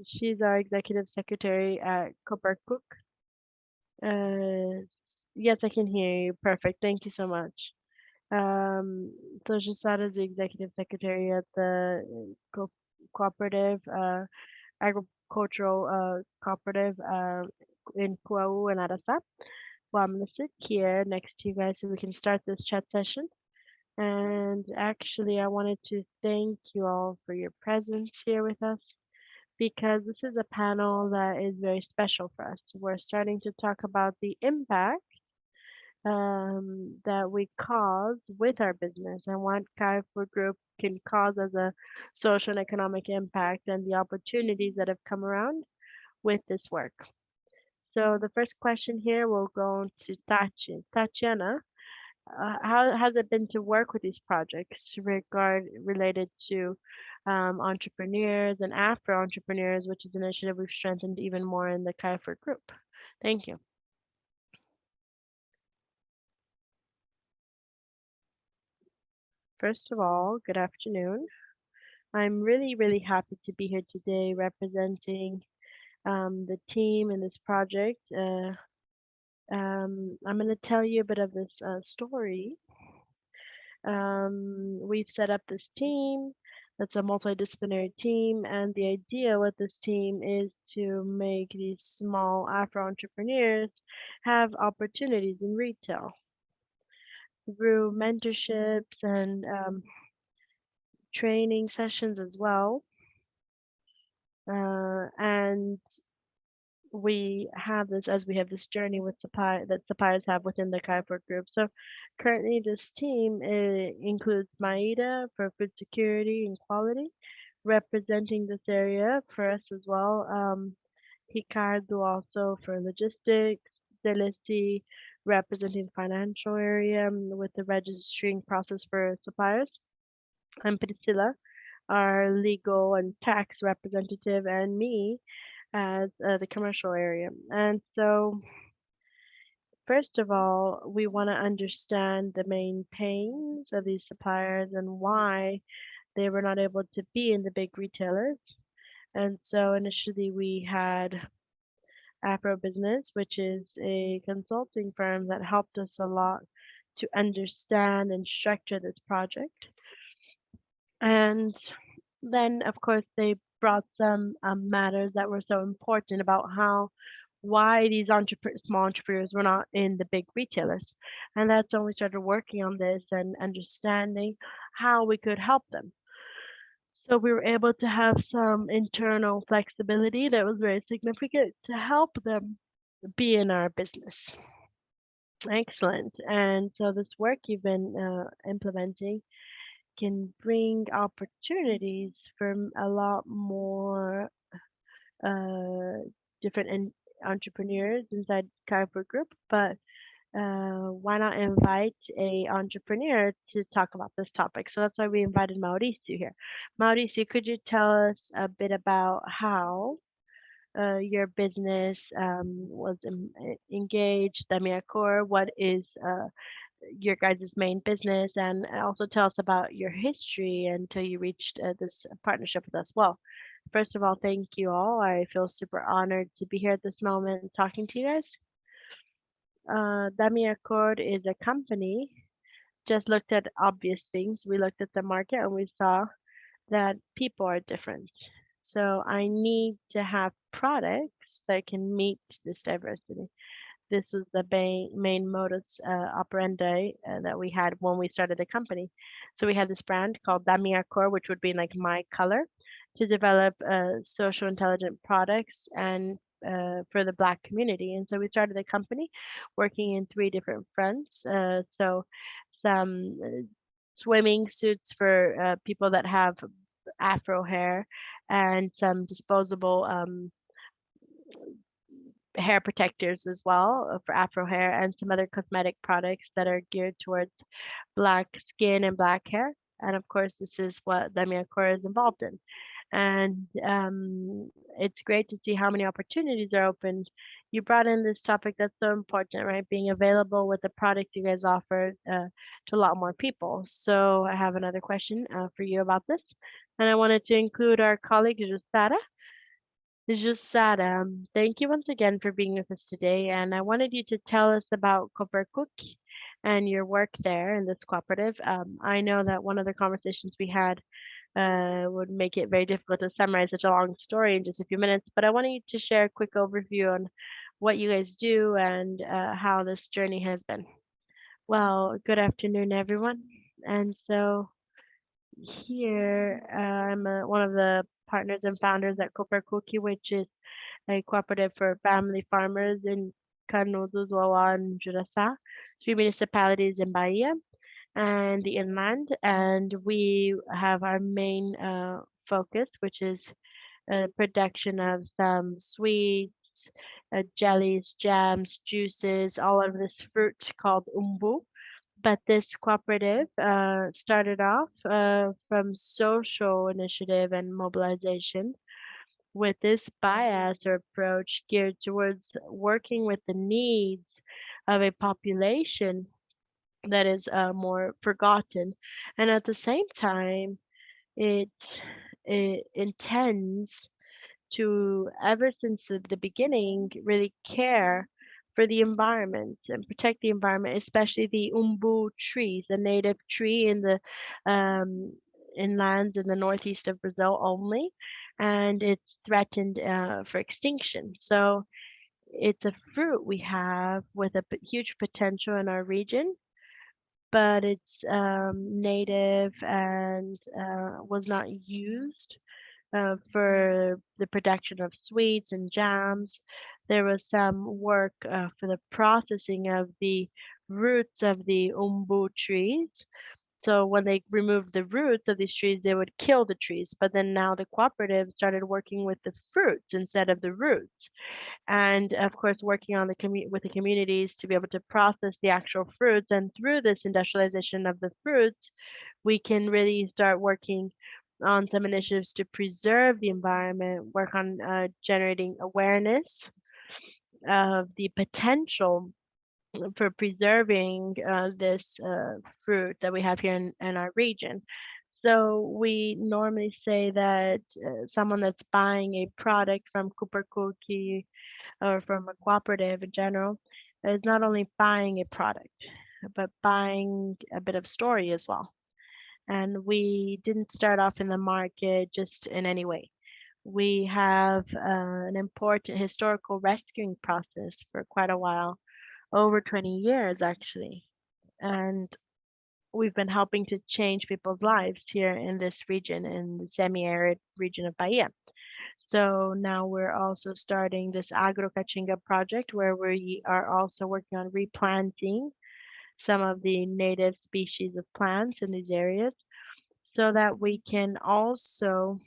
She's our executive secretary at Copper Cook. Yes, I can hear you. Perfect. Thank you so much. Um, so Jusada is the executive secretary at the cooperative, agricultural cooperative in Kuau and Arasa. Well, I'm gonna sit here next to you guys so we can start this chat session. And actually, I wanted to thank you all for your presence here with us because this is a panel that is very special for us. We're starting to talk about the impact that we cause with our business and what Carrefour Group can cause as a social and economic impact and the opportunities that have come around with this work. So the first question here will go to Tatiana. How has it been to work with these projects related to entrepreneurs and after entrepreneurs, which is an initiative we've strengthened even more in the Carrefour Group? Thank you. First of all, good afternoon. I'm really, really happy to be here today representing the team in this project. I'm going to tell you a bit of this story. We've set up this team that's a multidisciplinary team, and the idea with this team is to make these small Afro entrepreneurs have opportunities in retail through mentorships and training sessions as well. And we have this as we have this journey with supply that suppliers have within the Carrefour Group. So currently this team includes Maida for food security and quality, representing this area for us as well. Ricardo also for logistics, Celesti representing financial area with the registering process for suppliers, and Priscilla, our legal and tax representative, and me as the commercial area. And so, first of all, we want to understand the main pains of these suppliers and why they were not able to be in the big retailers. And so, initially, we had Afro Business, which is a consulting firm that helped us a lot to understand and structure this project. And then, of course, they brought some matters that were so important about why these small entrepreneurs were not in the big retailers. And that's when we started working on this and understanding how we could help them. So we were able to have some internal flexibility that was very significant to help them be in our business. Excellent. And so this work you've been implementing can bring opportunities for a lot more different entrepreneurs inside Carrefour Group, but why not invite a entrepreneur to talk about this topic? So that's why we invited Mauricio here. Mauricio, could you tell us a bit about how your business was engaged, Damiacor? What is your guys' main business, and also tell us about your history until you reached this partnership with us. Well, first of all, thank you all. I feel super honored to be here at this moment talking to you guys. Dami Accord is a company, just looked at obvious things. We looked at the market and we saw that people are different. So I need to have products that can meet this diversity. This was the main modus operandi that we had when we started the company. So we had this brand called Damia Core, which would be like my color, to develop social intelligent products and for the Black community. And so we started the company working in 3 different fronts. So some swimming suits for people that have afro hair and some disposable hair protectors as well for afro hair and some other cosmetic products that are geared towards black skin and black hair. And of course, this is what Damiacor is involved in. And it's great to see how many opportunities are opened you brought in this topic that's so important, right? Being available with the product you guys offer to a lot more people. So I have another question for you about this, and I wanted to include our colleague Jusara. Jusara, thank you once again for being with us today, and I wanted you to tell us about Cook and your work there in this cooperative. I know that one of the conversations we had would make it very difficult to summarize such a long story in just a few minutes, but I wanted you to share a quick overview on what you guys do and how this journey has been. Well, good afternoon, everyone. And so here, I'm one of the partners and founders at Cookie, which is a cooperative for family farmers in Canudos, Wawa, and Juraçá, three municipalities in Bahia and the inland. And we have our main focus, which is production of some sweets, jellies, jams, juices, all of this fruit called umbu. But this cooperative started off from social initiative and mobilization with this bias or approach geared towards working with the needs of a population that is more forgotten. And at the same time, it, it intends to, ever since the beginning, really care for the environment and protect the environment, especially the umbu trees, a native tree in the inlands in the northeast of Brazil only, and it's threatened for extinction. So it's a fruit we have with a huge potential in our region, but it's native and was not used for the production of sweets and jams. There was some work for the processing of the roots of the umbu trees. So when they removed the roots of these trees, they would kill the trees. But then now the cooperative started working with the fruits instead of the roots, and of course working on with the communities to be able to process the actual fruits. And through this industrialization of the fruits, we can really start working on some initiatives to preserve the environment, work on generating awareness of the potential for preserving this fruit that we have here in our region. So we normally say that someone that's buying a product from Cooper Cookie or from a cooperative in general is not only buying a product, but buying a bit of story as well. And we didn't start off in the market just in any way. We have an important historical rescuing process for quite a while, over 20 years actually. And we've been helping to change people's lives here in this region, in the semi-arid region of Bahia. So now we're also starting this Agrocatinga project where we are also working on replanting some of the native species of plants in these areas so that we can also,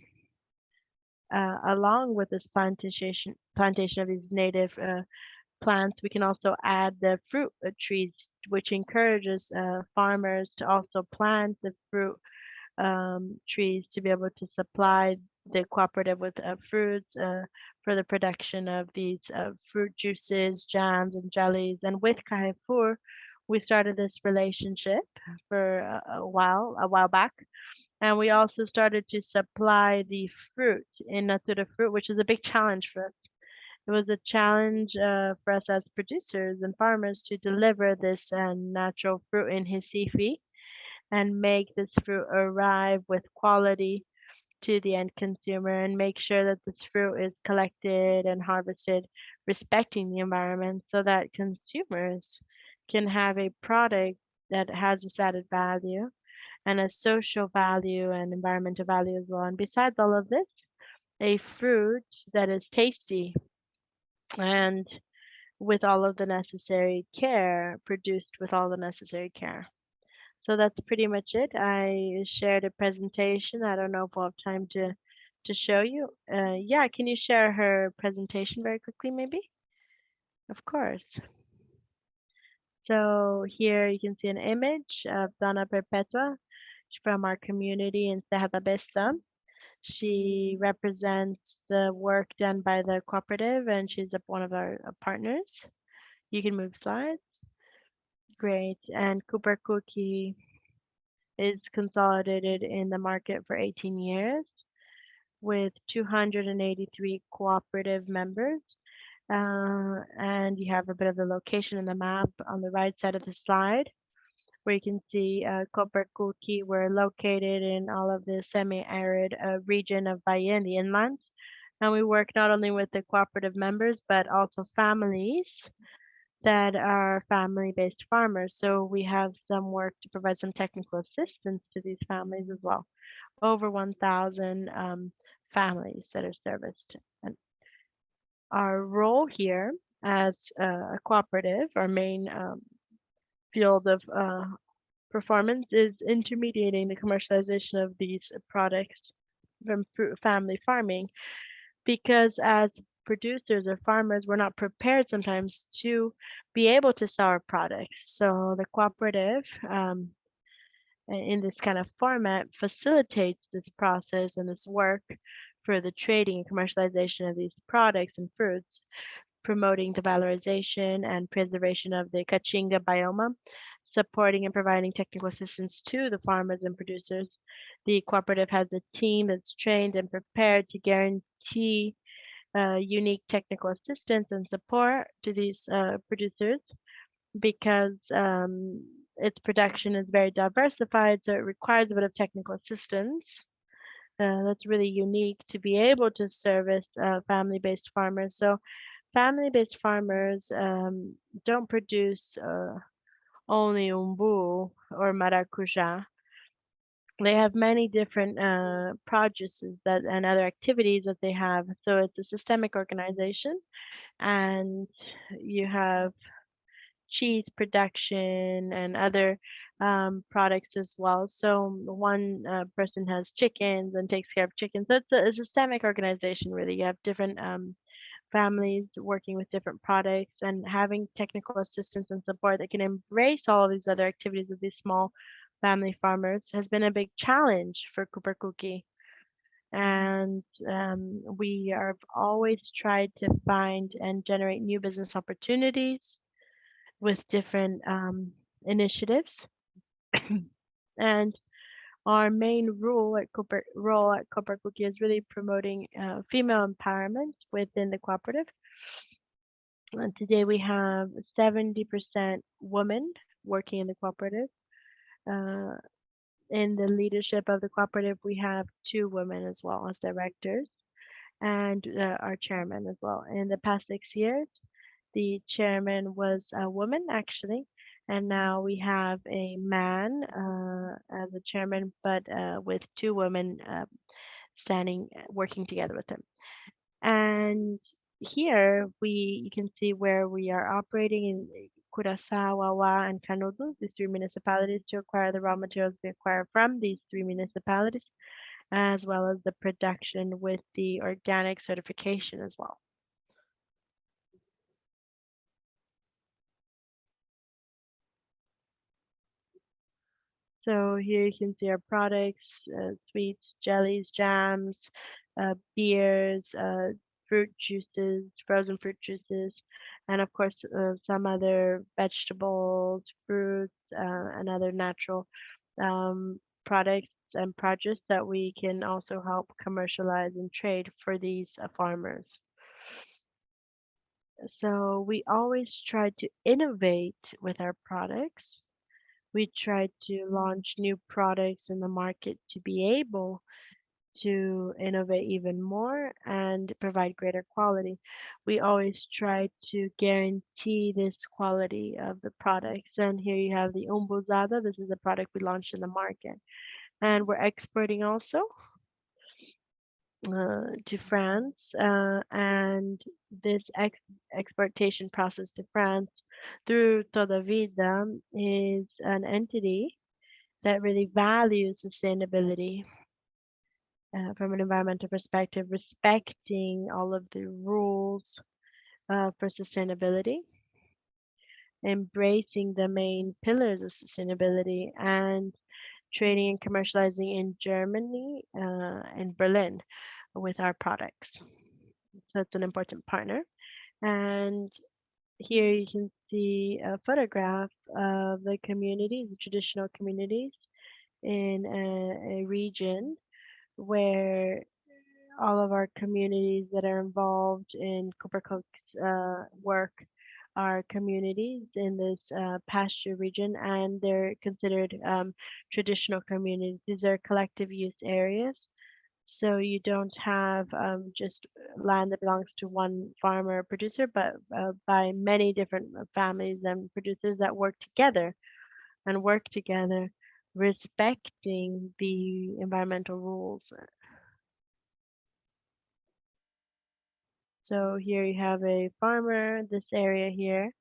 along with this plantation of these native plants, we can also add the fruit trees, which encourages farmers to also plant the fruit trees to be able to supply the cooperative with fruits for the production of these fruit juices, jams, and jellies. And with Carrefour, we started this relationship for a while back. And we also started to supply the fruit in Natura Fruit, which is a big challenge for us. It was a challenge for us as producers and farmers to deliver this natural fruit in Recife and make this fruit arrive with quality to the end consumer and make sure that this fruit is collected and harvested respecting the environment so that consumers can have a product that has this added value and a social value and environmental value as well. And besides all of this, a fruit that is tasty and with all of the necessary care, produced with all the necessary care. So that's pretty much it. I shared a presentation. I don't know if we'll have time to show you. Yeah, can you share her presentation very quickly, maybe? Of course. So here you can see an image of Donna Perpetua from our community in Serra da Besta. She represents the work done by the cooperative, and she's one of our partners. You can move slides. Great. And Cooper Cookie is consolidated in the market for 18 years with 283 cooperative members. And you have a bit of the location in the map on the right side of the slide, where you can see Cooper Cookie. We're located in all of the semi-arid region of Bahia in the inland. And we work not only with the cooperative members, but also families that are family-based farmers. So we have some work to provide some technical assistance to these families as well. Over 1,000 families that are serviced. And our role here as a cooperative, our main field of performance is intermediating the commercialization of these products from family farming, because as producers or farmers, we're not prepared sometimes to be able to sell our products. So the cooperative in this kind of format facilitates this process and this work for the trading and commercialization of these products and fruits, promoting the valorization and preservation of the Caatinga biome, supporting and providing technical assistance to the farmers and producers. The cooperative has a team that's trained and prepared to guarantee unique technical assistance and support to these producers, because its production is very diversified, so it requires a bit of technical assistance. That's really unique to be able to service family-based farmers. So family-based farmers don't produce only umbu or maracuja. They have many different produces that and other activities that they have. So it's a systemic organization, and you have cheese production and other products as well. So one person has chickens and takes care of chickens. So it's a systemic organization, really. You have different families working with different products and having technical assistance and support that can embrace all of these other activities of these small family farmers has been a big challenge for Cooper Cookie. And we have always tried to find and generate new business opportunities with different initiatives. And our main role at Cooper Cookie is really promoting female empowerment within the cooperative. And today we have 70% women working in the cooperative. In the leadership of the cooperative, we have 2 women as well as directors, and our chairman as well. In the past 6 years, the chairman was a woman, actually, and now we have a man as a chairman, but with 2 women working together with him. And here you can see where we are operating in Curaçao, Wawa, and Canudos, these 3 municipalities, to acquire the raw materials we acquire from these 3 municipalities, as well as the production with the organic certification as well. So here you can see our products, sweets, jellies, jams, beers, fruit juices, frozen fruit juices, and of course some other vegetables, fruits, and other natural products and produce that we can also help commercialize and trade for these farmers. So we always try to innovate with our products. We try to launch new products in the market to be able to innovate even more and provide greater quality. We always try to guarantee this quality of the products. And here you have the umbuzada. This is a product we launched in the market. And we're exporting also to France. And this exportation process to France through Toda Vida is an entity that really values sustainability from an environmental perspective, respecting all of the rules for sustainability, embracing the main pillars of sustainability, and trading and commercializing in Germany and Berlin with our products. So it's an important partner. And here you can see a photograph of the communities, the traditional communities in a region where all of our communities that are involved in Cooper Cook's work are communities in this pasture region, and they're considered traditional communities. These are collective use areas. So you don't have just land that belongs to one farmer or producer, but by many different families and producers that work together, respecting the environmental rules. So here you have a farmer. This area here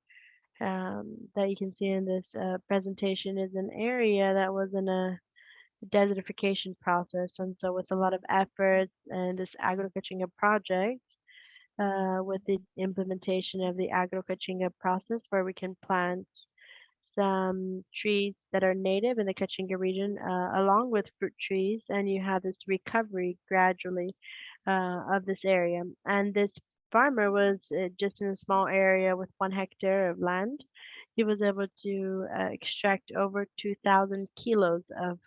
that you can see in this presentation is an area that was in a desertification process. And so with a lot of effort and this agricultural project, with the implementation of the agro-Caatinga process where we can plant some trees that are native in the Caatinga region, along with fruit trees, and you have this recovery gradually of this area. And this farmer was just in a small area with 1 hectare of land. He was able to extract over 2,000 kilos of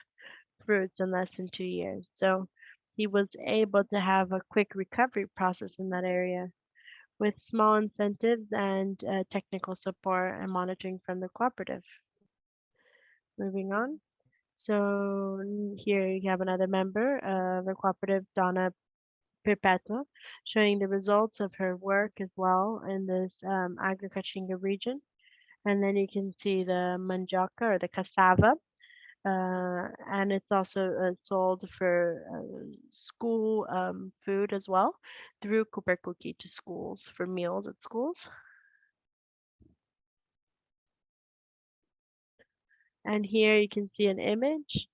fruits in less than 2 years. So he was able to have a quick recovery process in that area with small incentives and technical support and monitoring from the cooperative. Moving on. So here you have another member of the cooperative, Donna Perpetua, showing the results of her work as well in this Agro-Caatinga region. And then you can see the mandioca or the cassava. And it's also sold for school food as well through Cooper Cookie to schools for meals at schools. And here you can see an image,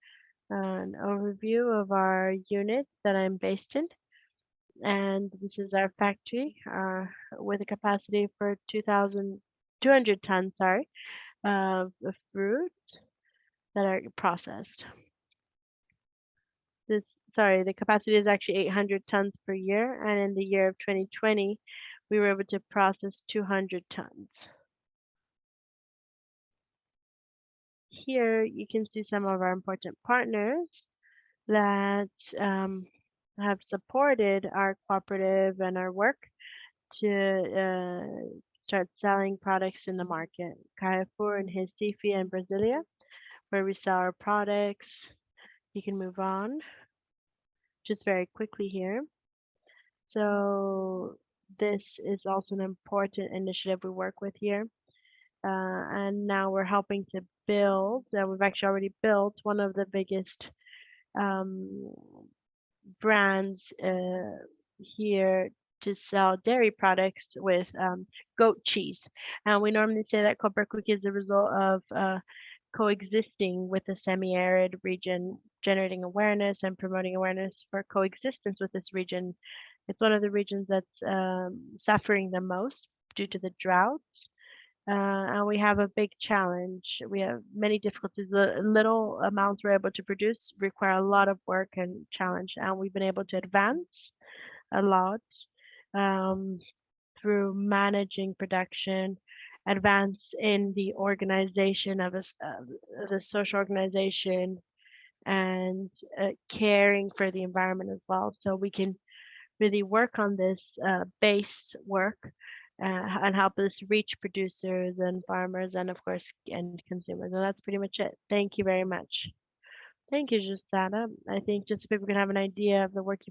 an overview of our unit that I'm based in. And this is our factory with a capacity for 2,200 tons, of fruit that are processed. This, the capacity is actually 800 tons per year. And in the year of 2020, we were able to process 200 tons. Here you can see some of our important partners that have supported our cooperative and our work to start selling products in the market. Carrefour in Recife and Brasilia, where we sell our products. You can move on just very quickly here. So this is also an important initiative we work with here. And now we're helping to build, we've actually already built one of the biggest brands here to sell dairy products with goat cheese. And we normally say that Copper Cookie is the result of coexisting with the semi-arid region, generating awareness and promoting awareness for coexistence with this region. It's one of the regions that's suffering the most due to the drought. And we have a big challenge. We have many difficulties. The little amounts we're able to produce require a lot of work and challenge, and we've been able to advance a lot through managing production, advance in the organization of the social organization, and caring for the environment as well. So we can really work on this base work and help us reach producers and farmers and of course end consumers. And that's pretty much it. Thank you very much. Thank you, Jusana. I think just so people can have an idea of the work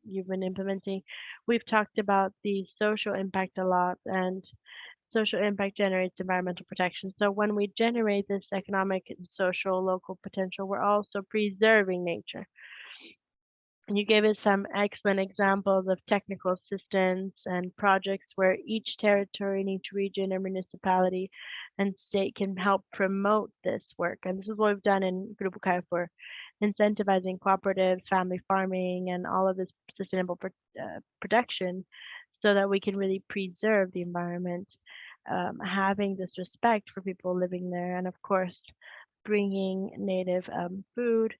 you've been implementing. We've talked about the social impact a lot, and social impact generates environmental protection. So when we generate this economic and social local potential, we're also preserving nature. You gave us some excellent examples of technical assistance and projects where each territory and each region or municipality and state can help promote this work. And this is what we've done in Grupo Caio for incentivizing cooperative family farming and all of this sustainable production so that we can really preserve the environment, having this respect for people living there, and of course, bringing native food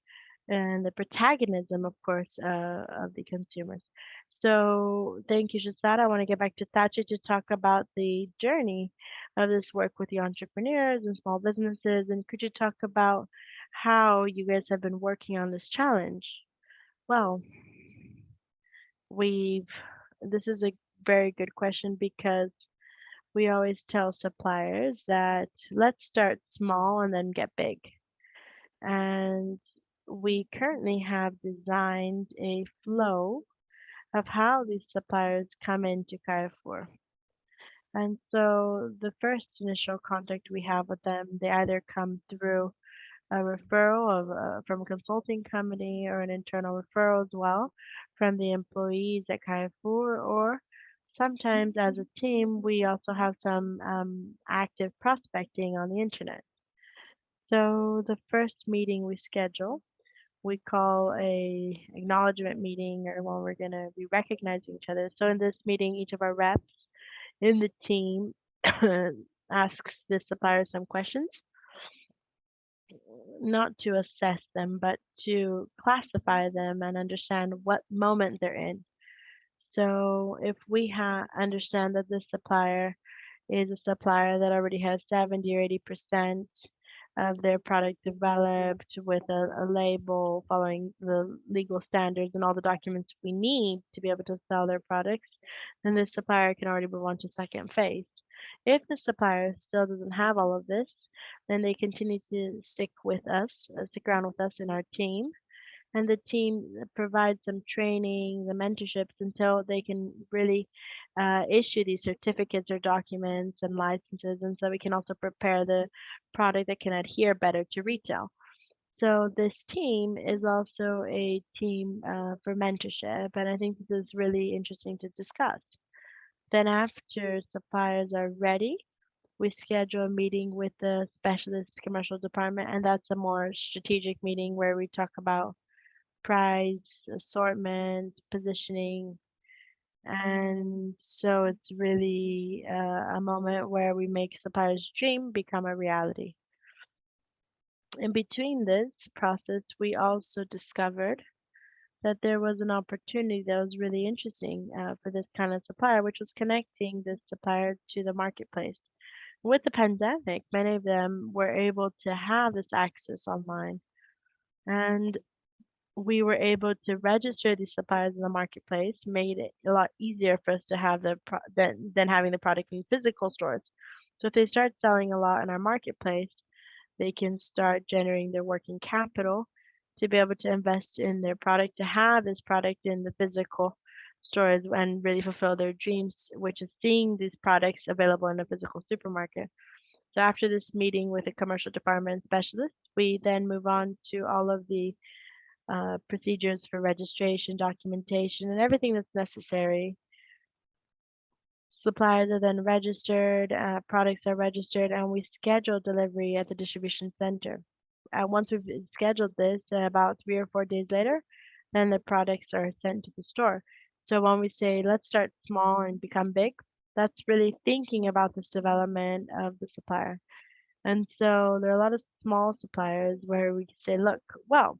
and the protagonism, of course, of the consumers. So thank you, Shasada. I want to get back to Thatcher to talk about the journey of this work with the entrepreneurs and small businesses. And could you talk about how you guys have been working on this challenge? Well, we've this is a very good question because we always tell suppliers that let's start small and then get big. And we currently have designed a flow of how these suppliers come into Carrefour. And so the first initial contact we have with them, they either come through a referral from a consulting company or an internal referral as well from the employees at Carrefour, or sometimes as a team, we also have some active prospecting on the internet. So the first meeting we schedule, we call a acknowledgement meeting, or when we're going to be recognizing each other. So in this meeting, each of our reps in the team asks the supplier some questions, not to assess them, but to classify them and understand what moment they're in. So if we understand that this supplier is a supplier that already has 70 or 80% of their product developed with a label following the legal standards and all the documents we need to be able to sell their products, then this supplier can already move on to second phase. If the supplier still doesn't have all of this, then they continue to stick around with us in our team, and the team provides some training, the mentorships until they can really issue these certificates or documents and licenses, and so we can also prepare the product that can adhere better to retail. So this team is also a team for mentorship, and I think this is really interesting to discuss. Then after suppliers are ready, we schedule a meeting with the specialist commercial department, and that's a more strategic meeting where we talk about price, assortment, positioning. And so it's really a moment where we make suppliers' dream become a reality. In between this process, we also discovered that there was an opportunity that was really interesting for this kind of supplier, which was connecting this supplier to the marketplace. With the pandemic, many of them were able to have this access online. And we were able to register these suppliers in the marketplace, made it a lot easier for us to have than having the product in physical stores. So if they start selling a lot in our marketplace, they can start generating their working capital to be able to invest in their product, to have this product in the physical stores and really fulfill their dreams, which is seeing these products available in a physical supermarket. So after this meeting with a commercial department specialist, we then move on to all of the procedures for registration, documentation, and everything that's necessary. Suppliers are then registered, products are registered, and we schedule delivery at the distribution center. Once we've scheduled this, about 3 or 4 days later, then the products are sent to the store. So when we say, let's start small and become big, that's really thinking about this development of the supplier. And so there are a lot of small suppliers where we can say, look, well,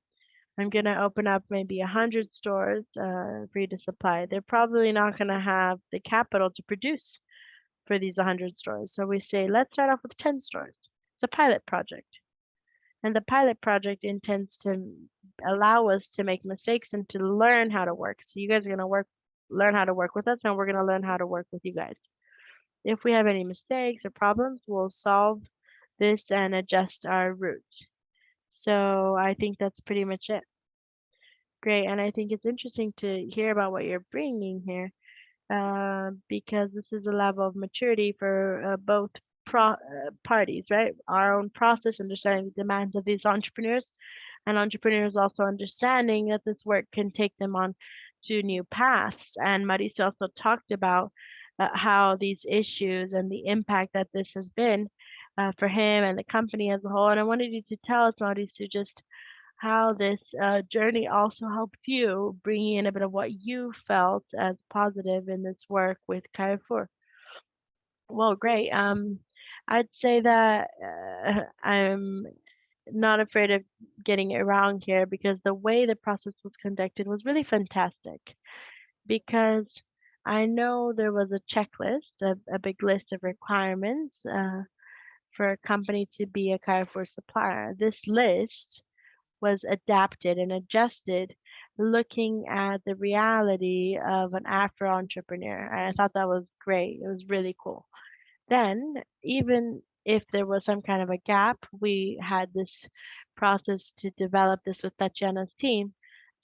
I'm going to open up maybe 100 stores for you to supply. They're probably not going to have the capital to produce for these 100 stores. So we say, let's start off with 10 stores. It's a pilot project. And the pilot project intends to allow us to make mistakes and to learn how to work. So you guys are going to learn how to work with us, and we're going to learn how to work with you guys. If we have any mistakes or problems, we'll solve this and adjust our route. So I think that's pretty much it. Great, and I think it's interesting to hear about what you're bringing here, because this is a level of maturity for both parties, right? Our own process, understanding the demands of these entrepreneurs, and entrepreneurs also understanding that this work can take them on to new paths. And Mauricio also talked about how these issues and the impact that this has been for him and the company as a whole. And I wanted you to tell us, Mauricio, just how this journey also helped you, bringing in a bit of what you felt as positive in this work with Carrefour. Well, great. I'd say that I'm not afraid of getting it wrong here because the way the process was conducted was really fantastic. Because I know there was a checklist, a big list of requirements for a company to be a Carrefour supplier. This list was adapted and adjusted looking at the reality of an Afro entrepreneur. And I thought that was great. It was really cool. Then, even if there was some kind of a gap, we had this process to develop this with Tatiana's team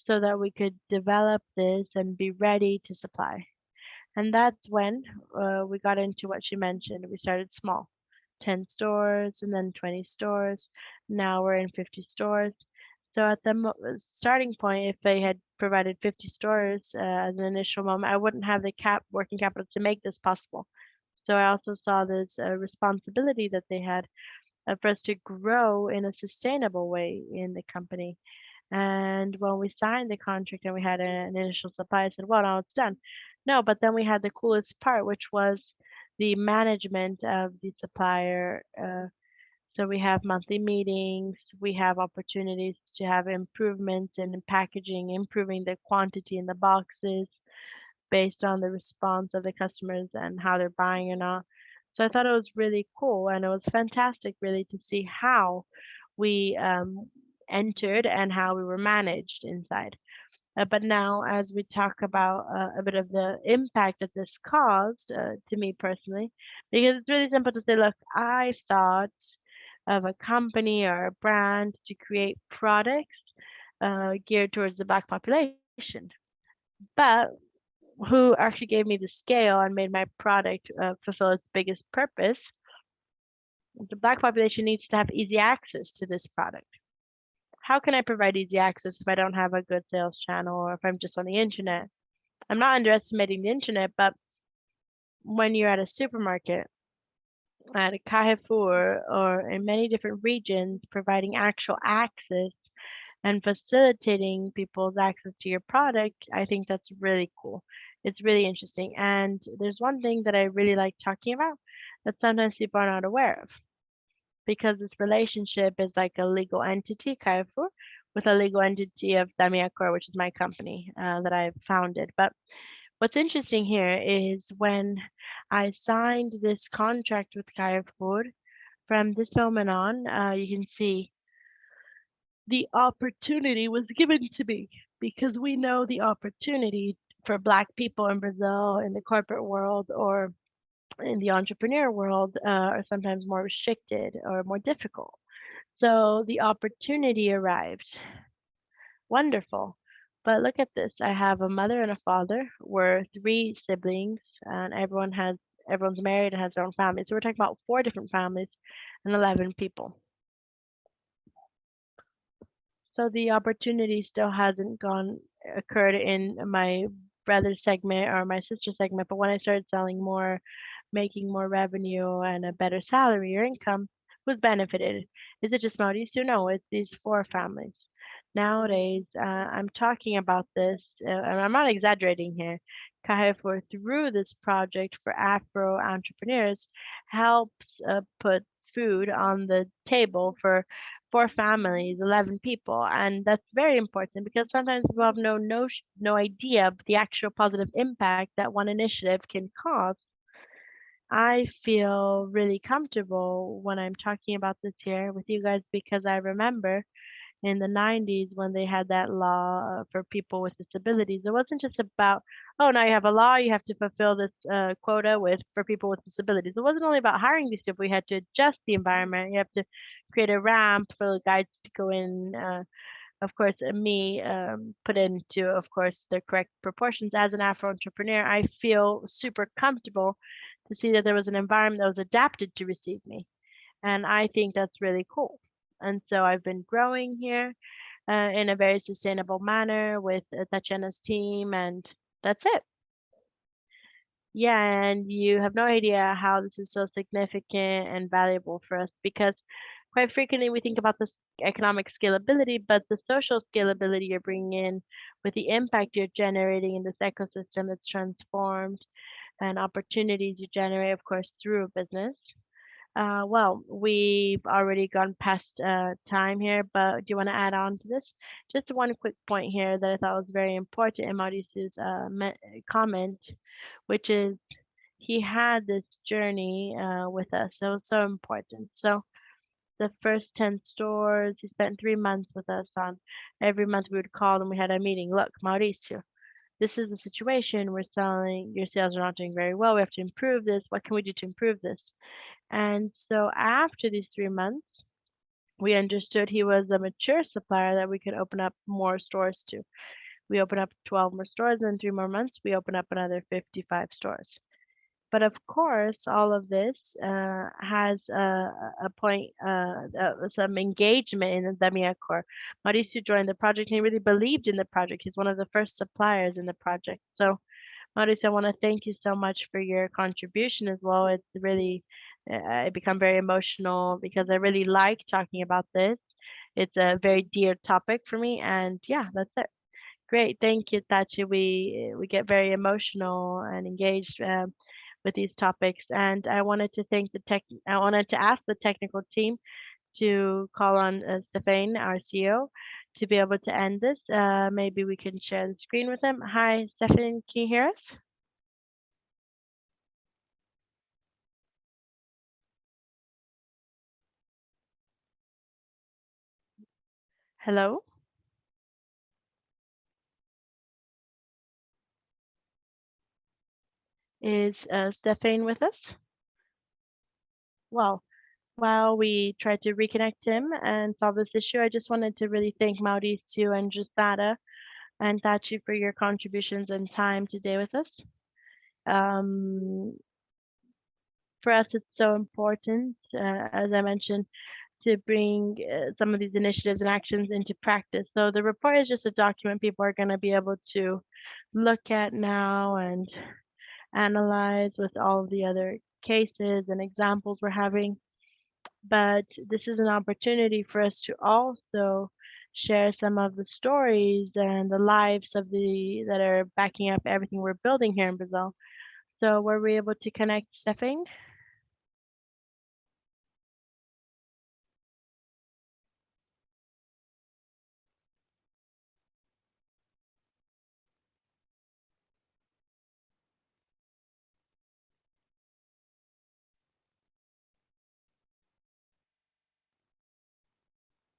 so that we could develop this and be ready to supply. And that's when we got into what she mentioned. We started small, 10 stores and then 20 stores. Now we're in 50 stores. So at the starting point, if they had provided 50 stores as an initial moment, I wouldn't have the working capital to make this possible. So I also saw this responsibility that they had for us to grow in a sustainable way in the company. And when we signed the contract and we had an initial supply, I said, well, now it's done. No, but then we had the coolest part, which was the management of the supplier. So we have monthly meetings, we have opportunities to have improvements in packaging, improving the quantity in the boxes based on the response of the customers and how they're buying and all. So I thought it was really cool and it was fantastic really to see how we entered and how we were managed inside. But now, as we talk about a bit of the impact that this caused to me personally, because it's really simple to say, look, I thought of a company or a brand to create products geared towards the Black population. But who actually gave me the scale and made my product fulfill its biggest purpose? The Black population needs to have easy access to this product. How can I provide easy access if I don't have a good sales channel or if I'm just on the internet? I'm not underestimating the internet, but when you're at a supermarket, at a Carrefour, or in many different regions, providing actual access and facilitating people's access to your product, I think that's really cool. It's really interesting. And there's one thing that I really like talking about that sometimes people are not aware of because this relationship is like a legal entity, Carrefour, with a legal entity of Damiacor, which is my company that I've founded. But what's interesting here is when I signed this contract with Carrefour, from this moment on, you can see the opportunity was given to me because we know the opportunity for Black people in Brazil, in the corporate world, or in the entrepreneur world are sometimes more restricted or more difficult. So the opportunity arrived. Wonderful. But look at this. I have a mother and a father. We're three siblings, and everyone's married and has their own family. So we're talking about 4 different families and 11 people. So the opportunity still hasn't occurred in my brother segment or my sister segment. But when I started selling more, making more revenue and a better salary or income, who's benefited? Is it just Mauricio? No, it's these 4 families. Nowadays, I'm talking about this, and I'm not exaggerating here. Carrefour, through this project for Afro entrepreneurs, helps put food on the table for 4 families, 11 people, and that's very important because sometimes people have no idea of the actual positive impact that one initiative can cause. I feel really comfortable when I'm talking about this here with you guys because I remember in the 90s when they had that law for people with disabilities. It wasn't just about, oh, now you have a law, you have to fulfill this quota for people with disabilities. It wasn't only about hiring these people. We had to adjust the environment. You have to create a ramp for the guides to go in. Of course, me put into, of course, the correct proportions. As an Afro entrepreneur, I feel super comfortable to see that there was an environment that was adapted to receive me. And I think that's really cool. And so I've been growing here in a very sustainable manner with Tatiana's team, and that's it. Yeah, and you have no idea how this is so significant and valuable for us because quite frequently we think about this economic scalability, but the social scalability you're bringing in with the impact you're generating in this ecosystem that's transformed and opportunities you generate, of course, through a business. Well, we've already gone past time here, but do you want to add on to this? Just one quick point here that I thought was very important in Mauricio's comment, which is he had this journey with us. So it's so important. So the first 10 stores, he spent 3 months with us on. Every month we would call and we had a meeting. Look, Mauricio, this is the situation. We're selling, your sales are not doing very well. We have to improve this. What can we do to improve this? And so after these 3 months, we understood he was a mature supplier that we could open up more stores to. We opened up 12 more stores, and in 3 more months, we opened up another 55 stores. But of course, all of this has a point, some engagement in the Demia core. Mauricio joined the project and he really believed in the project. He's one of the first suppliers in the project. So Mauricio, I want to thank you so much for your contribution as well. It's really, I become very emotional because I really like talking about this. It's a very dear topic for me. And yeah, that's it. Great. Thank you, Tachi. We get very emotional and engaged with these topics. And I wanted to I wanted to ask the technical team to call on Stefan, our CEO, to be able to end this. Maybe we can share the screen with him. Hi, Stefan, can you hear us? Hello? Is Stefan with us? Well, while we try to reconnect him and solve this issue, I just wanted to really thank Mauricio and Justada and Tachi for your contributions and time today with us. Um, for us, it's so important, as I mentioned, to bring some of these initiatives and actions into practice. So the report is just a document people are going to be able to look at now and analyze with all of the other cases and examples we're having. But this is an opportunity for us to also share some of the stories and the lives of the that are backing up everything we're building here in Brazil. So were we able to connect, Stefan?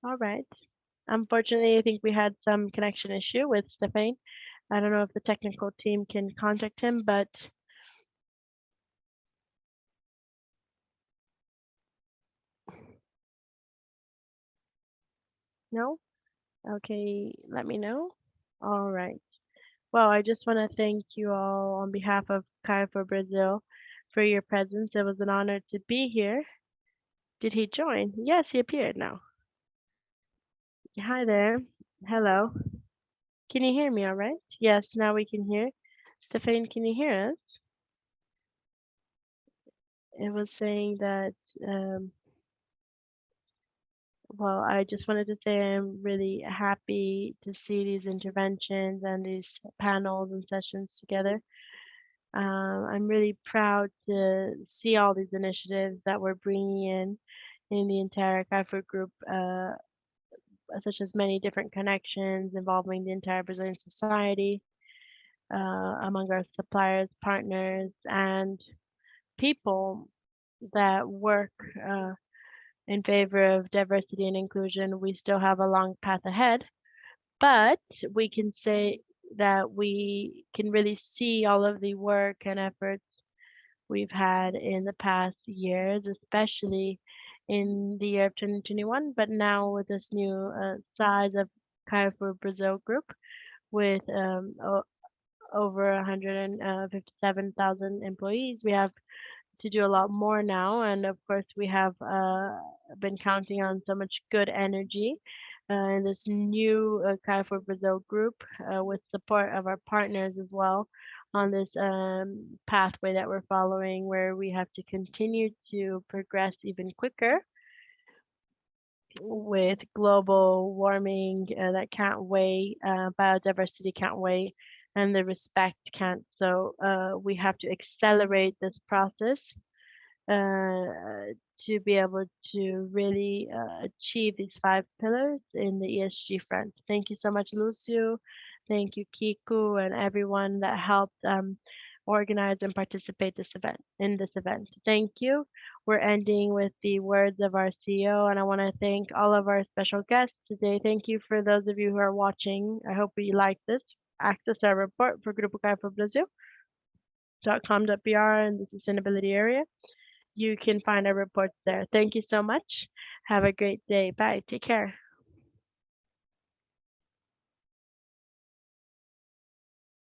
All right. Unfortunately, I think we had some connection issue with Stefan. I don't know if the technical team can contact him, but no. Okay, let me know. All right. Well, I just want to thank you all on behalf of Kai for Brazil for your presence. It was an honor to be here. Did he join? Yes, he appeared now. Hi there. Hello. Can you hear me all right? Yes, now we can hear. Stefan, can you hear us? It was saying that, well, I just wanted to say I'm really happy to see these interventions and these panels and sessions together. I'm really proud to see all these initiatives that we're bringing in the entire CAIFOR group, such as many different connections involving the entire Brazilian society, among our suppliers, partners, and people that work in favor of diversity and inclusion. We still have a long path ahead, but we can say that we can really see all of the work and efforts we've had in the past years, especially in the year of 2021, but now with this new size of Carrefour Brazil Group with over 157,000 employees, we have to do a lot more now. And of course, we have been counting on so much good energy in this new Carrefour Brazil group with support of our partners as well on this pathway that we're following, where we have to continue to progress even quicker with global warming that can't wait, biodiversity can't wait, and the respect can't. So we have to accelerate this process to be able to really achieve these 5 pillars in the ESG front. Thank you so much, Lucio. Thank you, Kiku, and everyone that helped organize and participate in this event. Thank you. We're ending with the words of our CEO, and I want to thank all of our special guests today. Thank you for those of you who are watching. I hope you like this. Access our report for Grupo Caifa Brasil .com.br in the sustainability area. You can find our reports there. Thank you so much. Have a great day. Bye. Take care.